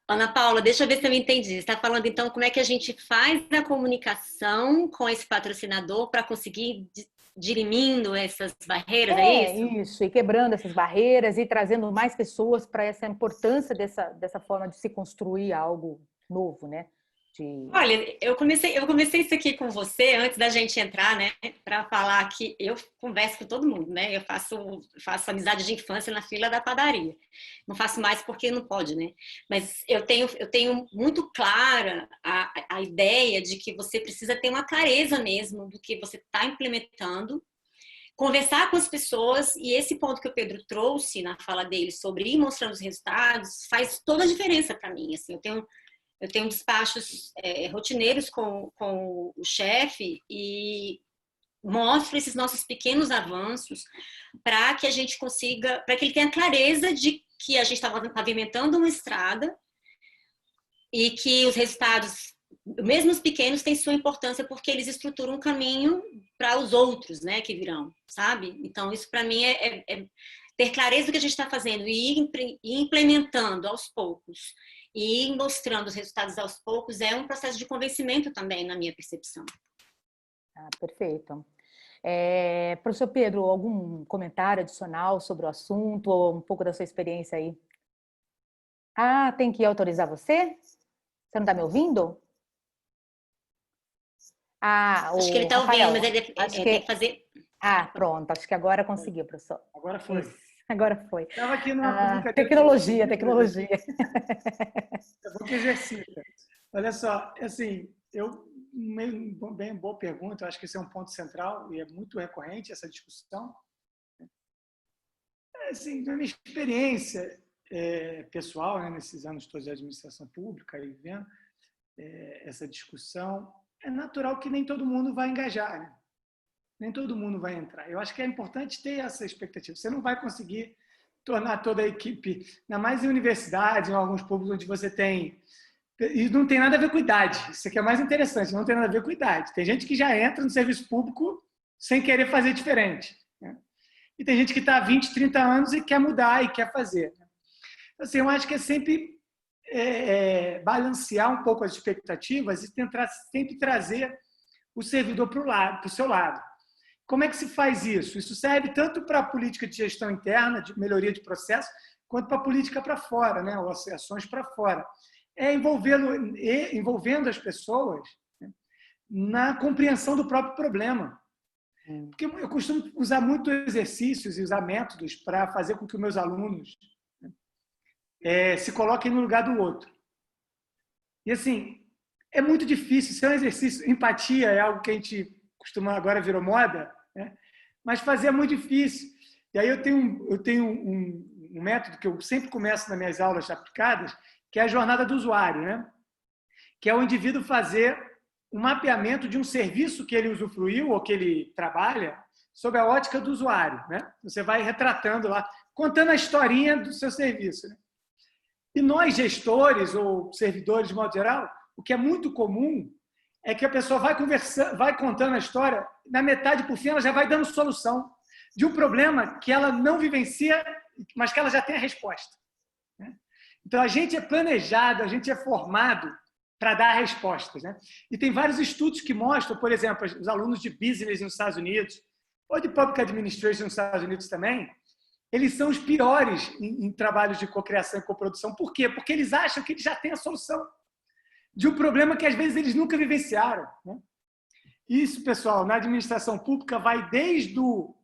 Ana Paula, deixa eu ver se eu me entendi. Você está falando, então, como é que a gente faz a comunicação com esse patrocinador para conseguir dirimindo essas barreiras, é isso? Isso, e quebrando essas barreiras e trazendo mais pessoas para essa importância dessa forma de se construir algo novo, né? Olha, eu comecei isso aqui com você antes da gente entrar, né? Para falar que eu converso com todo mundo, né? Eu faço amizade de infância na fila da padaria. Não faço mais porque não pode, né? Mas eu tenho muito clara a ideia de que você precisa ter uma clareza mesmo do que você está implementando, conversar com as pessoas, e esse ponto que o Pedro trouxe na fala dele sobre ir mostrando os resultados faz toda a diferença para mim. Assim, eu tenho despachos rotineiros com o chefe e mostro esses nossos pequenos avanços para que a gente consiga, para que ele tenha clareza de que a gente está pavimentando uma estrada e que os resultados, mesmo os pequenos, têm sua importância porque eles estruturam um caminho para os outros, né, que virão, sabe? Então, isso para mim é ter clareza do que a gente está fazendo e ir implementando aos poucos e ir mostrando os resultados aos poucos é um processo de convencimento também, na minha percepção. Perfeito. Professor Pedro, algum comentário adicional sobre o assunto ou um pouco da sua experiência aí? Tem que autorizar você? Você não está me ouvindo? Acho que ele está ouvindo, mas ele tem que fazer... Pronto, acho que agora conseguiu, professor. Agora foi. Agora foi. Estava aqui numa tecnologia. É bom que exercita. Olha só, assim, bem boa pergunta, eu acho que esse é um ponto central e é muito recorrente essa discussão. Assim, na minha experiência pessoal, né, nesses anos todos de administração pública, e vendo essa discussão, é natural que nem todo mundo vai engajar, né? Nem todo mundo vai entrar. Eu acho que é importante ter essa expectativa. Você não vai conseguir tornar toda a equipe, ainda mais em universidades, em alguns públicos onde você tem... E não tem nada a ver com idade. Isso aqui é mais interessante, não tem nada a ver com idade. Tem gente que já entra no serviço público sem querer fazer diferente, né? E tem gente que está há 20, 30 anos e quer mudar e quer fazer. Assim, eu acho que é sempre balancear um pouco as expectativas e tentar sempre trazer o servidor para o seu lado. Como é que se faz isso? Isso serve tanto para a política de gestão interna, de melhoria de processo, quanto para a política para fora, né? Ou ações para fora. É envolvendo as pessoas, né, na compreensão do próprio problema. Porque eu costumo usar muito exercícios e usar métodos para fazer com que os meus alunos, né, se coloquem no lugar do outro. E assim, é muito difícil, isso é um exercício, empatia é algo que a gente costuma, agora virou moda, né? Mas fazer é muito difícil. E aí eu tenho um método que eu sempre começo nas minhas aulas aplicadas, que é a jornada do usuário, né? Que é o indivíduo fazer um mapeamento de um serviço que ele usufruiu ou que ele trabalha sob a ótica do usuário, né? Você vai retratando lá, contando a historinha do seu serviço, né? E nós, gestores ou servidores, de modo geral, o que é muito comum é que a pessoa vai conversando, vai contando a história, na metade, por fim, ela já vai dando solução de um problema que ela não vivencia, mas que ela já tem a resposta, né? Então, a gente é planejado, a gente é formado para dar respostas, né? E tem vários estudos que mostram, por exemplo, os alunos de business nos Estados Unidos, ou de public administration nos Estados Unidos também, eles são os piores em trabalhos de cocriação e coprodução. Por quê? Porque eles acham que eles já têm a solução de um problema que, às vezes, eles nunca vivenciaram, né? Isso, pessoal, na administração pública vai desde uma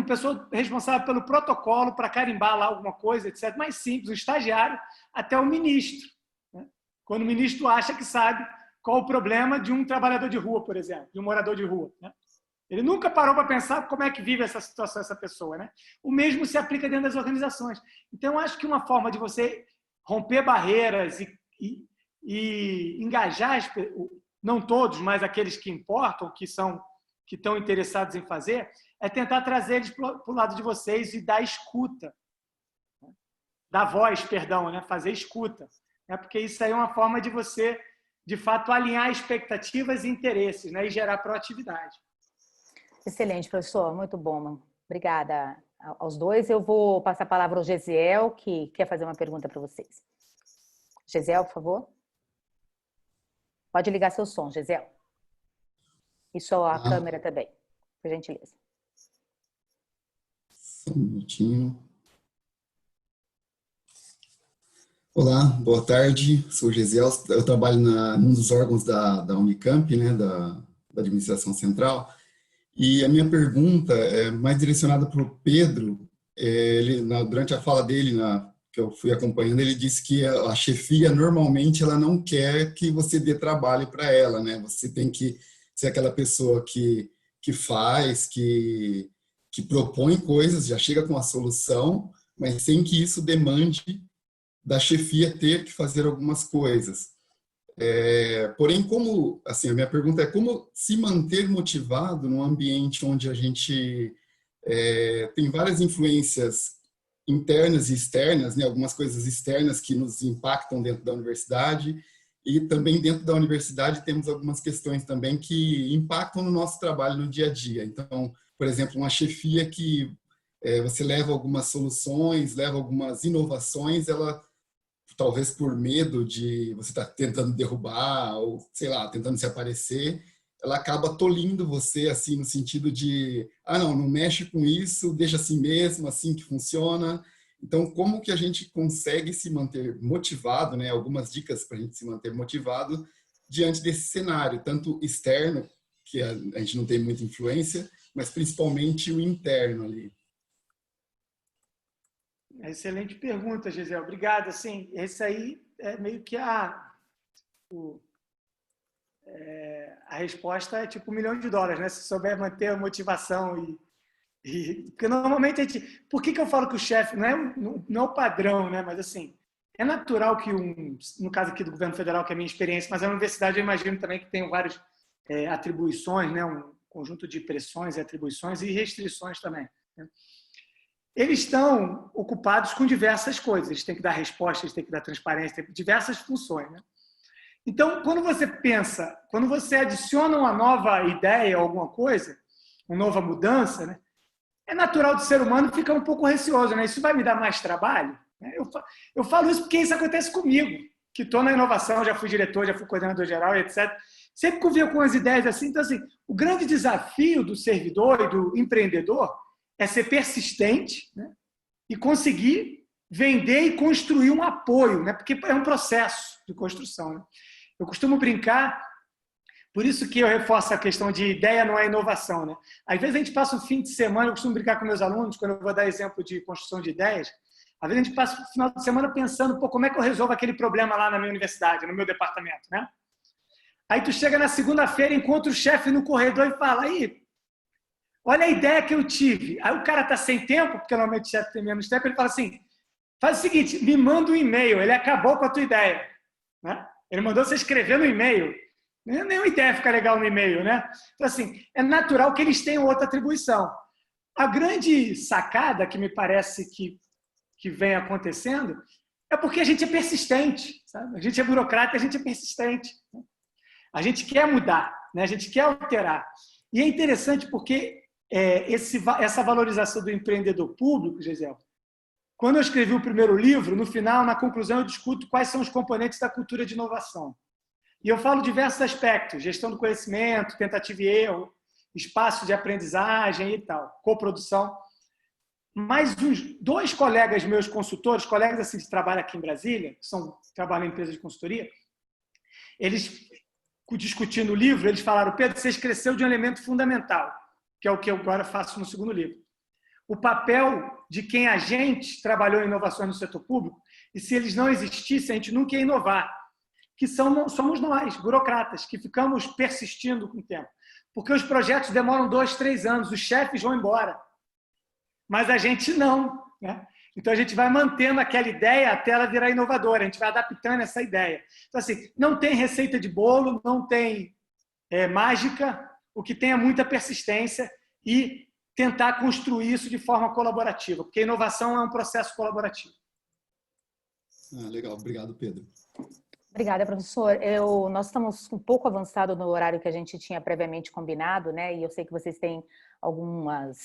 pessoa responsável pelo protocolo para carimbar lá alguma coisa, etc., mais simples, o estagiário, até o ministro, né? Quando o ministro acha que sabe qual o problema de um trabalhador de rua, por exemplo, de um morador de rua, né? Ele nunca parou para pensar como é que vive essa situação, essa pessoa, né? O mesmo se aplica dentro das organizações. Então, eu acho que uma forma de você romper barreiras e engajar, não todos, mas aqueles que importam, que estão interessados em fazer, é tentar trazer eles para o lado de vocês e dar escuta. Dar voz, perdão, né? Fazer escuta. Porque isso aí é uma forma de você, de fato, alinhar expectativas e interesses, né? E gerar proatividade. Excelente, professor. Muito bom. Obrigada aos dois. Eu vou passar a palavra ao Gesiel, que quer fazer uma pergunta para vocês. Gesiel, por favor. Pode ligar seu som, Gesiel. E só a câmera também, por gentileza. Só um minutinho. Olá, boa tarde. Sou o Gesiel. Eu trabalho num dos órgãos da Unicamp, né, da Administração Central. E a minha pergunta é mais direcionada para o Pedro. Durante a fala dele, que eu fui acompanhando, ele disse que a chefia, normalmente, ela não quer que você dê trabalho para ela, né? Você tem que ser aquela pessoa que faz, que propõe coisas, já chega com a solução, mas sem que isso demande da chefia ter que fazer algumas coisas. Porém, a minha pergunta é como se manter motivado num ambiente onde a gente tem várias influências internas e externas, né? Algumas coisas externas que nos impactam dentro da universidade, e também dentro da universidade temos algumas questões também que impactam no nosso trabalho no dia a dia. Então, por exemplo, uma chefia que você leva algumas soluções, leva algumas inovações, ela talvez por medo de você estar tentando derrubar ou, sei lá, tentando se aparecer, ela acaba tolindo você, assim, no sentido de, não mexe com isso, deixa assim mesmo, assim que funciona. Então, como que a gente consegue se manter motivado, né? Algumas dicas para a gente se manter motivado diante desse cenário, tanto externo, que a gente não tem muita influência, mas principalmente o interno ali. Excelente pergunta, Gisele. Obrigado. Assim, esse aí é meio que a resposta é tipo $1 milhão, né? Se souber manter a motivação porque normalmente a gente... Por que eu falo que o chefe não é o padrão, né? Mas assim, é natural que no caso aqui do governo federal, que é a minha experiência, mas a universidade eu imagino também que tem várias atribuições, né? Um conjunto de pressões e atribuições e restrições também, né? Eles estão ocupados com diversas coisas. Eles têm que dar respostas, eles têm que dar transparência, têm diversas funções, né? Então, quando você adiciona uma nova ideia, alguma coisa, uma nova mudança, né? É natural do ser humano ficar um pouco receoso, né? Isso vai me dar mais trabalho? Eu falo isso porque isso acontece comigo. que estou na inovação, já fui diretor, já fui coordenador geral, etc. Sempre que eu venho com as ideias assim. Então, assim, o grande desafio do servidor e do empreendedor é ser persistente, né? E conseguir vender e construir um apoio, né? Porque é um processo de construção. Né? Eu costumo brincar, por isso que eu reforço a questão de ideia não é inovação. Né? Às vezes a gente passa o fim de semana, eu costumo brincar com meus alunos, quando eu vou dar exemplo de construção de ideias, às vezes a gente passa o final de semana pensando, pô, como é que eu resolvo aquele problema lá na minha universidade, no meu departamento, né? Aí tu chega na segunda-feira, encontra o chefe no corredor e fala, aí, olha a ideia que eu tive. Aí o cara tá sem tempo, porque normalmente o chefe tem menos tempo, ele fala assim, faz o seguinte, me manda um e-mail, ele acabou com a tua ideia. Né? Ele mandou você escrever no e-mail. Nenhuma ideia fica legal no e-mail, né? Então, assim, é natural que eles tenham outra atribuição. A grande sacada que me parece que vem acontecendo é porque a gente é persistente, sabe? A gente é burocrata, a gente é persistente. A gente quer mudar, né? A gente quer alterar. E é interessante porque essa valorização do empreendedor público, Gisele, quando eu escrevi o primeiro livro, no final, na conclusão, eu discuto quais são os componentes da cultura de inovação. E eu falo diversos aspectos, gestão do conhecimento, tentativa e erro, espaço de aprendizagem e tal, coprodução. Mas os 2 colegas meus consultores, colegas assim, de trabalho aqui em Brasília, que trabalham em empresas de consultoria, eles, discutindo o livro, eles falaram, Pedro, você esqueceu de um elemento fundamental, que é o que eu agora faço no segundo livro. O papel de quem a gente trabalhou em inovações no setor público, e se eles não existissem, a gente nunca ia inovar, que somos nós, burocratas, que ficamos persistindo com o tempo. Porque os projetos demoram 2, 3 anos, os chefes vão embora. Mas a gente não. Né? Então, a gente vai mantendo aquela ideia até ela virar inovadora, a gente vai adaptando essa ideia. Então, assim, não tem receita de bolo, não tem mágica, o que tem é muita persistência e tentar construir isso de forma colaborativa, porque a inovação é um processo colaborativo. Legal, obrigado, Pedro. Obrigada, professor. Nós estamos um pouco avançado no horário que a gente tinha previamente combinado, né? E eu sei que vocês têm alguns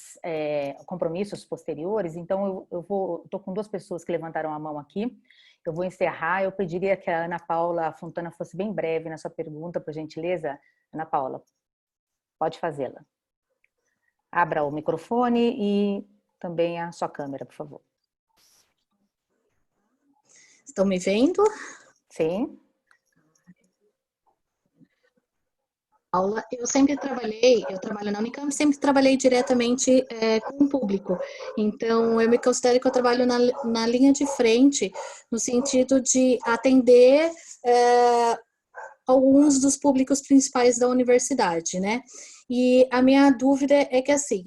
compromissos posteriores, então eu estou com 2 pessoas que levantaram a mão aqui. Eu vou encerrar. Eu pediria que a Ana Paula Fontana fosse bem breve na sua pergunta, por gentileza. Ana Paula, pode fazê-la. Abra o microfone e também a sua câmera, por favor. Estão me vendo? Sim. Paula, eu trabalho na Unicamp, sempre trabalhei diretamente com o público. Então, eu me considero que eu trabalho na linha de frente, no sentido de atender alguns dos públicos principais da universidade, né? E a minha dúvida é que, assim,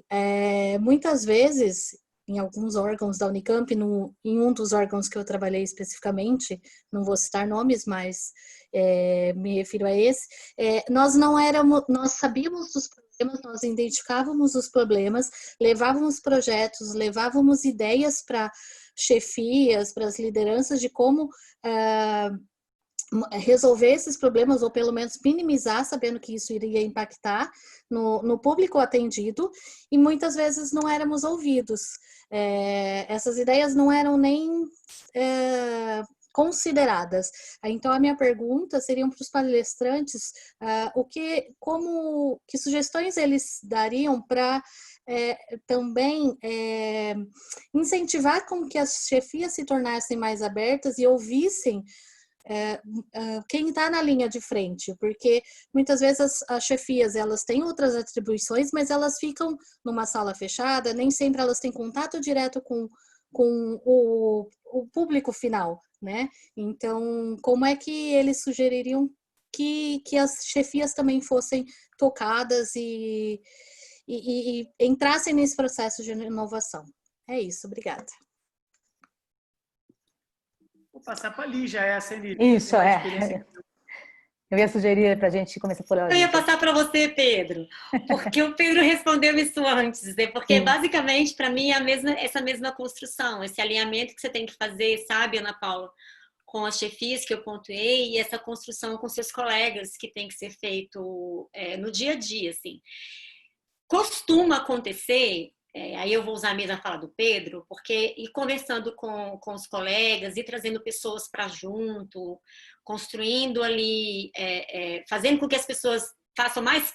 muitas vezes, em alguns órgãos da Unicamp, em um dos órgãos que eu trabalhei especificamente, não vou citar nomes, mas me refiro a esse, nós sabíamos dos problemas, nós identificávamos os problemas, levávamos projetos, levávamos ideias para chefias, para as lideranças de como resolver esses problemas, ou pelo menos minimizar, sabendo que isso iria impactar no público atendido, e muitas vezes não éramos ouvidos. Essas ideias não eram nem consideradas. Então, a minha pergunta seria para os palestrantes, que sugestões eles dariam para também incentivar com que as chefias se tornassem mais abertas e ouvissem quem está na linha de frente, porque muitas vezes as chefias elas têm outras atribuições, mas elas ficam numa sala fechada, nem sempre elas têm contato direto com o público final, né? Então, como é que eles sugeririam que as chefias também fossem tocadas e entrassem nesse processo de inovação? É isso, obrigada. Vou passar para a Lígia essa, Lígia. Isso, Eu ia sugerir para a gente começar por Eu ia passar para você, Pedro, porque o Pedro respondeu isso antes, né? Porque basicamente, para mim, é essa mesma construção, esse alinhamento que você tem que fazer, sabe, Ana Paula, com as chefias que eu pontuei e essa construção com seus colegas que tem que ser feito no dia a dia, assim. Costuma acontecer aí eu vou usar a mesma fala do Pedro, porque ir conversando com os colegas, ir trazendo pessoas para junto, construindo ali, fazendo com que as pessoas façam mais,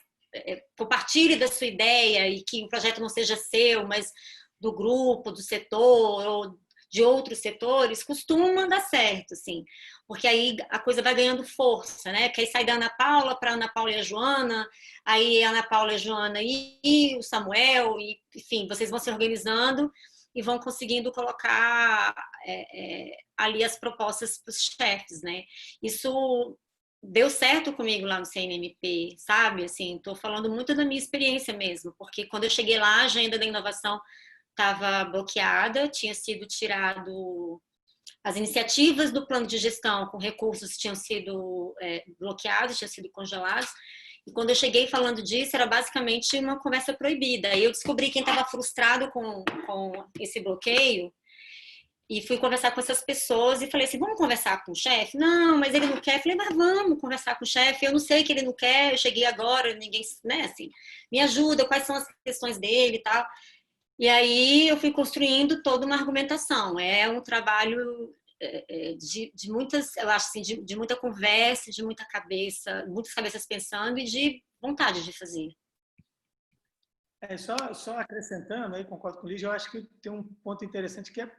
compartilhem da sua ideia e que o projeto não seja seu, mas do grupo, do setor ou de outros setores, costuma dar certo, assim, porque aí a coisa vai ganhando força, né? Que aí sai da Ana Paula para Ana Paula e a Joana, aí a Ana Paula e a Joana e o Samuel, e, enfim, vocês vão se organizando e vão conseguindo colocar ali as propostas para os chefes, né? Isso deu certo comigo lá no CNMP, sabe? Assim, estou falando muito da minha experiência mesmo, porque quando eu cheguei lá, a agenda da inovação estava bloqueada, tinha sido tirado, as iniciativas do plano de gestão com recursos tinham sido bloqueadas, tinham sido congelados, e quando eu cheguei falando disso, era basicamente uma conversa proibida. Aí eu descobri quem estava frustrado com esse bloqueio, e fui conversar com essas pessoas e falei assim, vamos conversar com o chefe? Não, mas ele não quer. Eu falei, mas vamos conversar com o chefe. Eu não sei que ele não quer, eu cheguei agora, ninguém, né, assim, me ajuda, quais são as questões dele e tal. E aí eu fui construindo toda uma argumentação. É um trabalho de muitas, eu acho assim, de muita conversa, de muitas cabeças pensando e de vontade de fazer. Só acrescentando, aí concordo com o Lígia, eu acho que tem um ponto interessante que é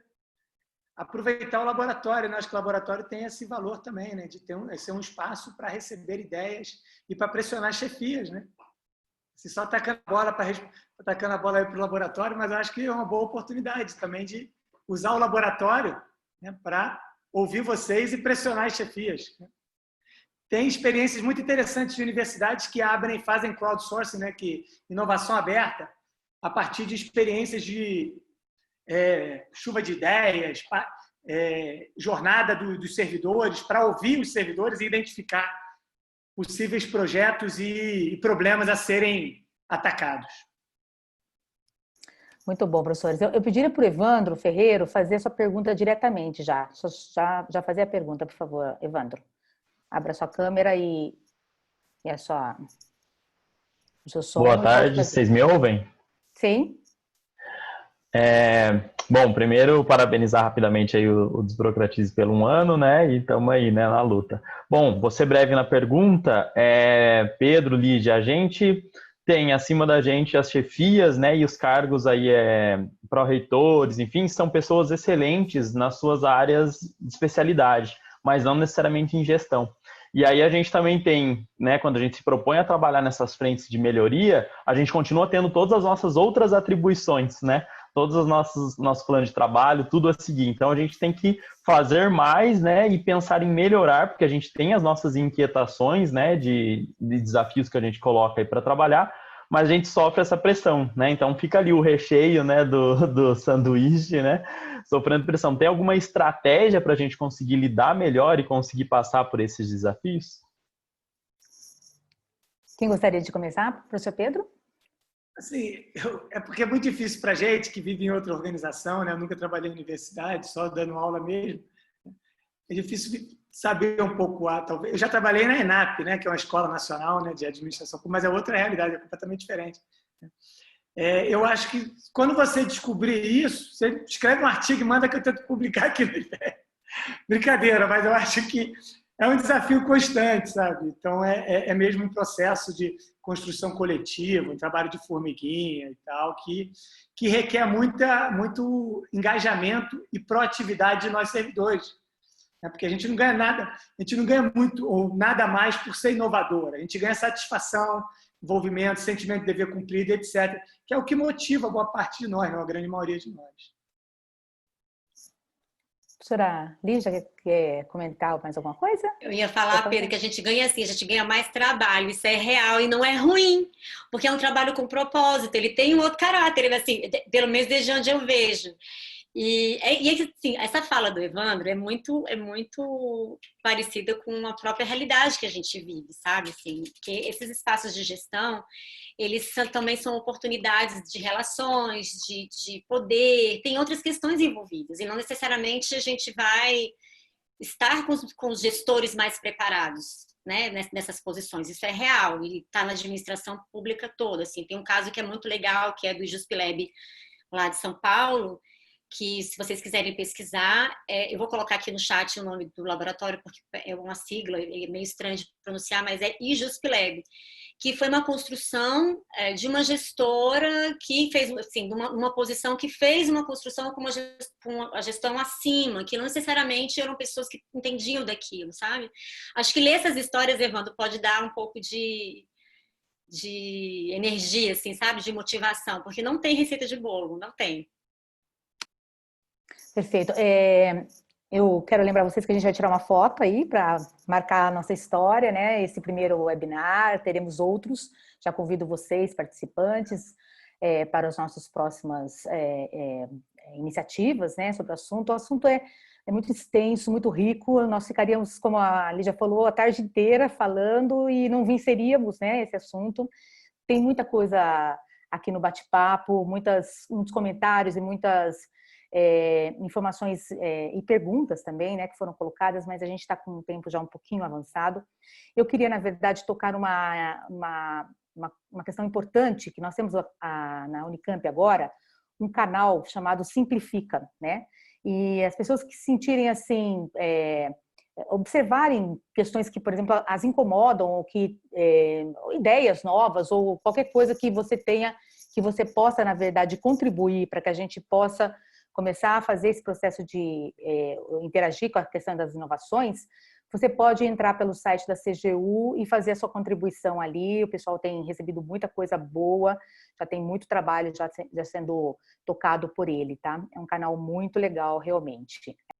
aproveitar o laboratório, né? Acho que o laboratório tem esse valor também, né? De ser um espaço para receber ideias e para pressionar as chefias, né? Se só atacando a bola para o laboratório, mas eu acho que é uma boa oportunidade também de usar o laboratório, né, para ouvir vocês e pressionar as chefias. Tem experiências muito interessantes de universidades que abrem e fazem crowdsourcing, né, que inovação aberta, a partir de experiências de chuva de ideias, jornada dos servidores, para ouvir os servidores e identificar possíveis projetos e problemas a serem atacados. Muito bom, professores. Eu pediria para o Evandro Ferreiro fazer a sua pergunta diretamente já. Já fazer a pergunta, por favor, Evandro. Abra sua câmera e o seu som. Boa tarde, vocês me ouvem? Sim. Bom, primeiro, parabenizar rapidamente aí o Desburocratize pelo 1 ano, né? E estamos aí, né, na luta. Bom, vou ser breve na pergunta. Pedro, Lígia, a gente tem acima da gente as chefias, né? E os cargos aí, pró-reitores, enfim, são pessoas excelentes nas suas áreas de especialidade, mas não necessariamente em gestão. E aí a gente também tem, né, quando a gente se propõe a trabalhar nessas frentes de melhoria, a gente continua tendo todas as nossas outras atribuições, né? Todos os nossos planos de trabalho, tudo a seguir. Então, a gente tem que fazer mais, né, e pensar em melhorar, porque a gente tem as nossas inquietações, né, de desafios que a gente coloca aí para trabalhar, mas a gente sofre essa pressão, né? Então, fica ali o recheio, né, do sanduíche, né, sofrendo pressão. Tem alguma estratégia para a gente conseguir lidar melhor e conseguir passar por esses desafios? Quem gostaria de começar? Professor Pedro? Assim, é porque é muito difícil para a gente que vive em outra organização, né? Eu nunca trabalhei em universidade, só dando aula mesmo. É difícil saber um pouco talvez. Eu já trabalhei na ENAP, né? Que é uma escola nacional, né, de administração, mas é outra realidade, é completamente diferente. Eu acho que quando você descobrir isso, você escreve um artigo e manda que eu tento publicar aqui no IFE. Brincadeira, mas eu acho que é um desafio constante, sabe? Então, é mesmo um processo de construção coletiva, um trabalho de formiguinha e tal, que requer muito engajamento e proatividade de nós servidores. Né? Porque a gente não ganha nada, a gente não ganha muito ou nada mais por ser inovador. A gente ganha satisfação, envolvimento, sentimento de dever cumprido, etc., que é o que motiva boa parte de nós, a grande maioria de nós. Professora Lígia, quer comentar mais alguma coisa? Eu ia falar, Pedro, que a gente ganha assim, a gente ganha mais trabalho, isso é real e não é ruim, porque é um trabalho com propósito, ele tem um outro caráter, ele, assim, pelo menos desde onde eu vejo. E assim, essa fala do Evandro é muito parecida com a própria realidade que a gente vive, sabe? Assim, porque esses espaços de gestão, eles também são oportunidades de relações, de poder, tem outras questões envolvidas, e não necessariamente a gente vai estar com os gestores mais preparados, né, nessas posições. Isso é real, e está na administração pública toda. Assim. Tem um caso que é muito legal, que é do Juspilab, lá de São Paulo, que se vocês quiserem pesquisar, eu vou colocar aqui no chat o nome do laboratório, porque é uma sigla, é meio estranho de pronunciar, mas é IJuspLab, que foi uma construção de uma gestora que fez, assim, uma posição que fez uma construção com uma gestão acima, que não necessariamente eram pessoas que entendiam daquilo, sabe? Acho que ler essas histórias, Evandro, pode dar um pouco de energia, assim, sabe? De motivação, porque não tem receita de bolo, não tem. Perfeito. Eu quero lembrar vocês que a gente vai tirar uma foto aí para marcar a nossa história, né? Esse primeiro webinar, teremos outros. Já convido vocês, participantes, para as nossas próximas iniciativas, né, sobre o assunto. O assunto é muito extenso, muito rico. Nós ficaríamos, como a Lígia falou, a tarde inteira falando e não venceríamos, né, esse assunto. Tem muita coisa aqui no bate-papo, muitos comentários e muitas informações e perguntas também, né, que foram colocadas, mas a gente está com um tempo já um pouquinho avançado. Eu queria, na verdade, tocar uma questão importante, que nós temos na Unicamp agora, um canal chamado Simplifica, né? E as pessoas que se sentirem assim, observarem questões que, por exemplo, as incomodam, ou que ideias novas, ou qualquer coisa que você tenha, que você possa, na verdade, contribuir para que a gente possa começar a fazer esse processo de interagir com a questão das inovações, você pode entrar pelo site da CGU e fazer a sua contribuição ali. O pessoal tem recebido muita coisa boa, já tem muito trabalho já sendo tocado por ele, tá? É um canal muito legal, realmente.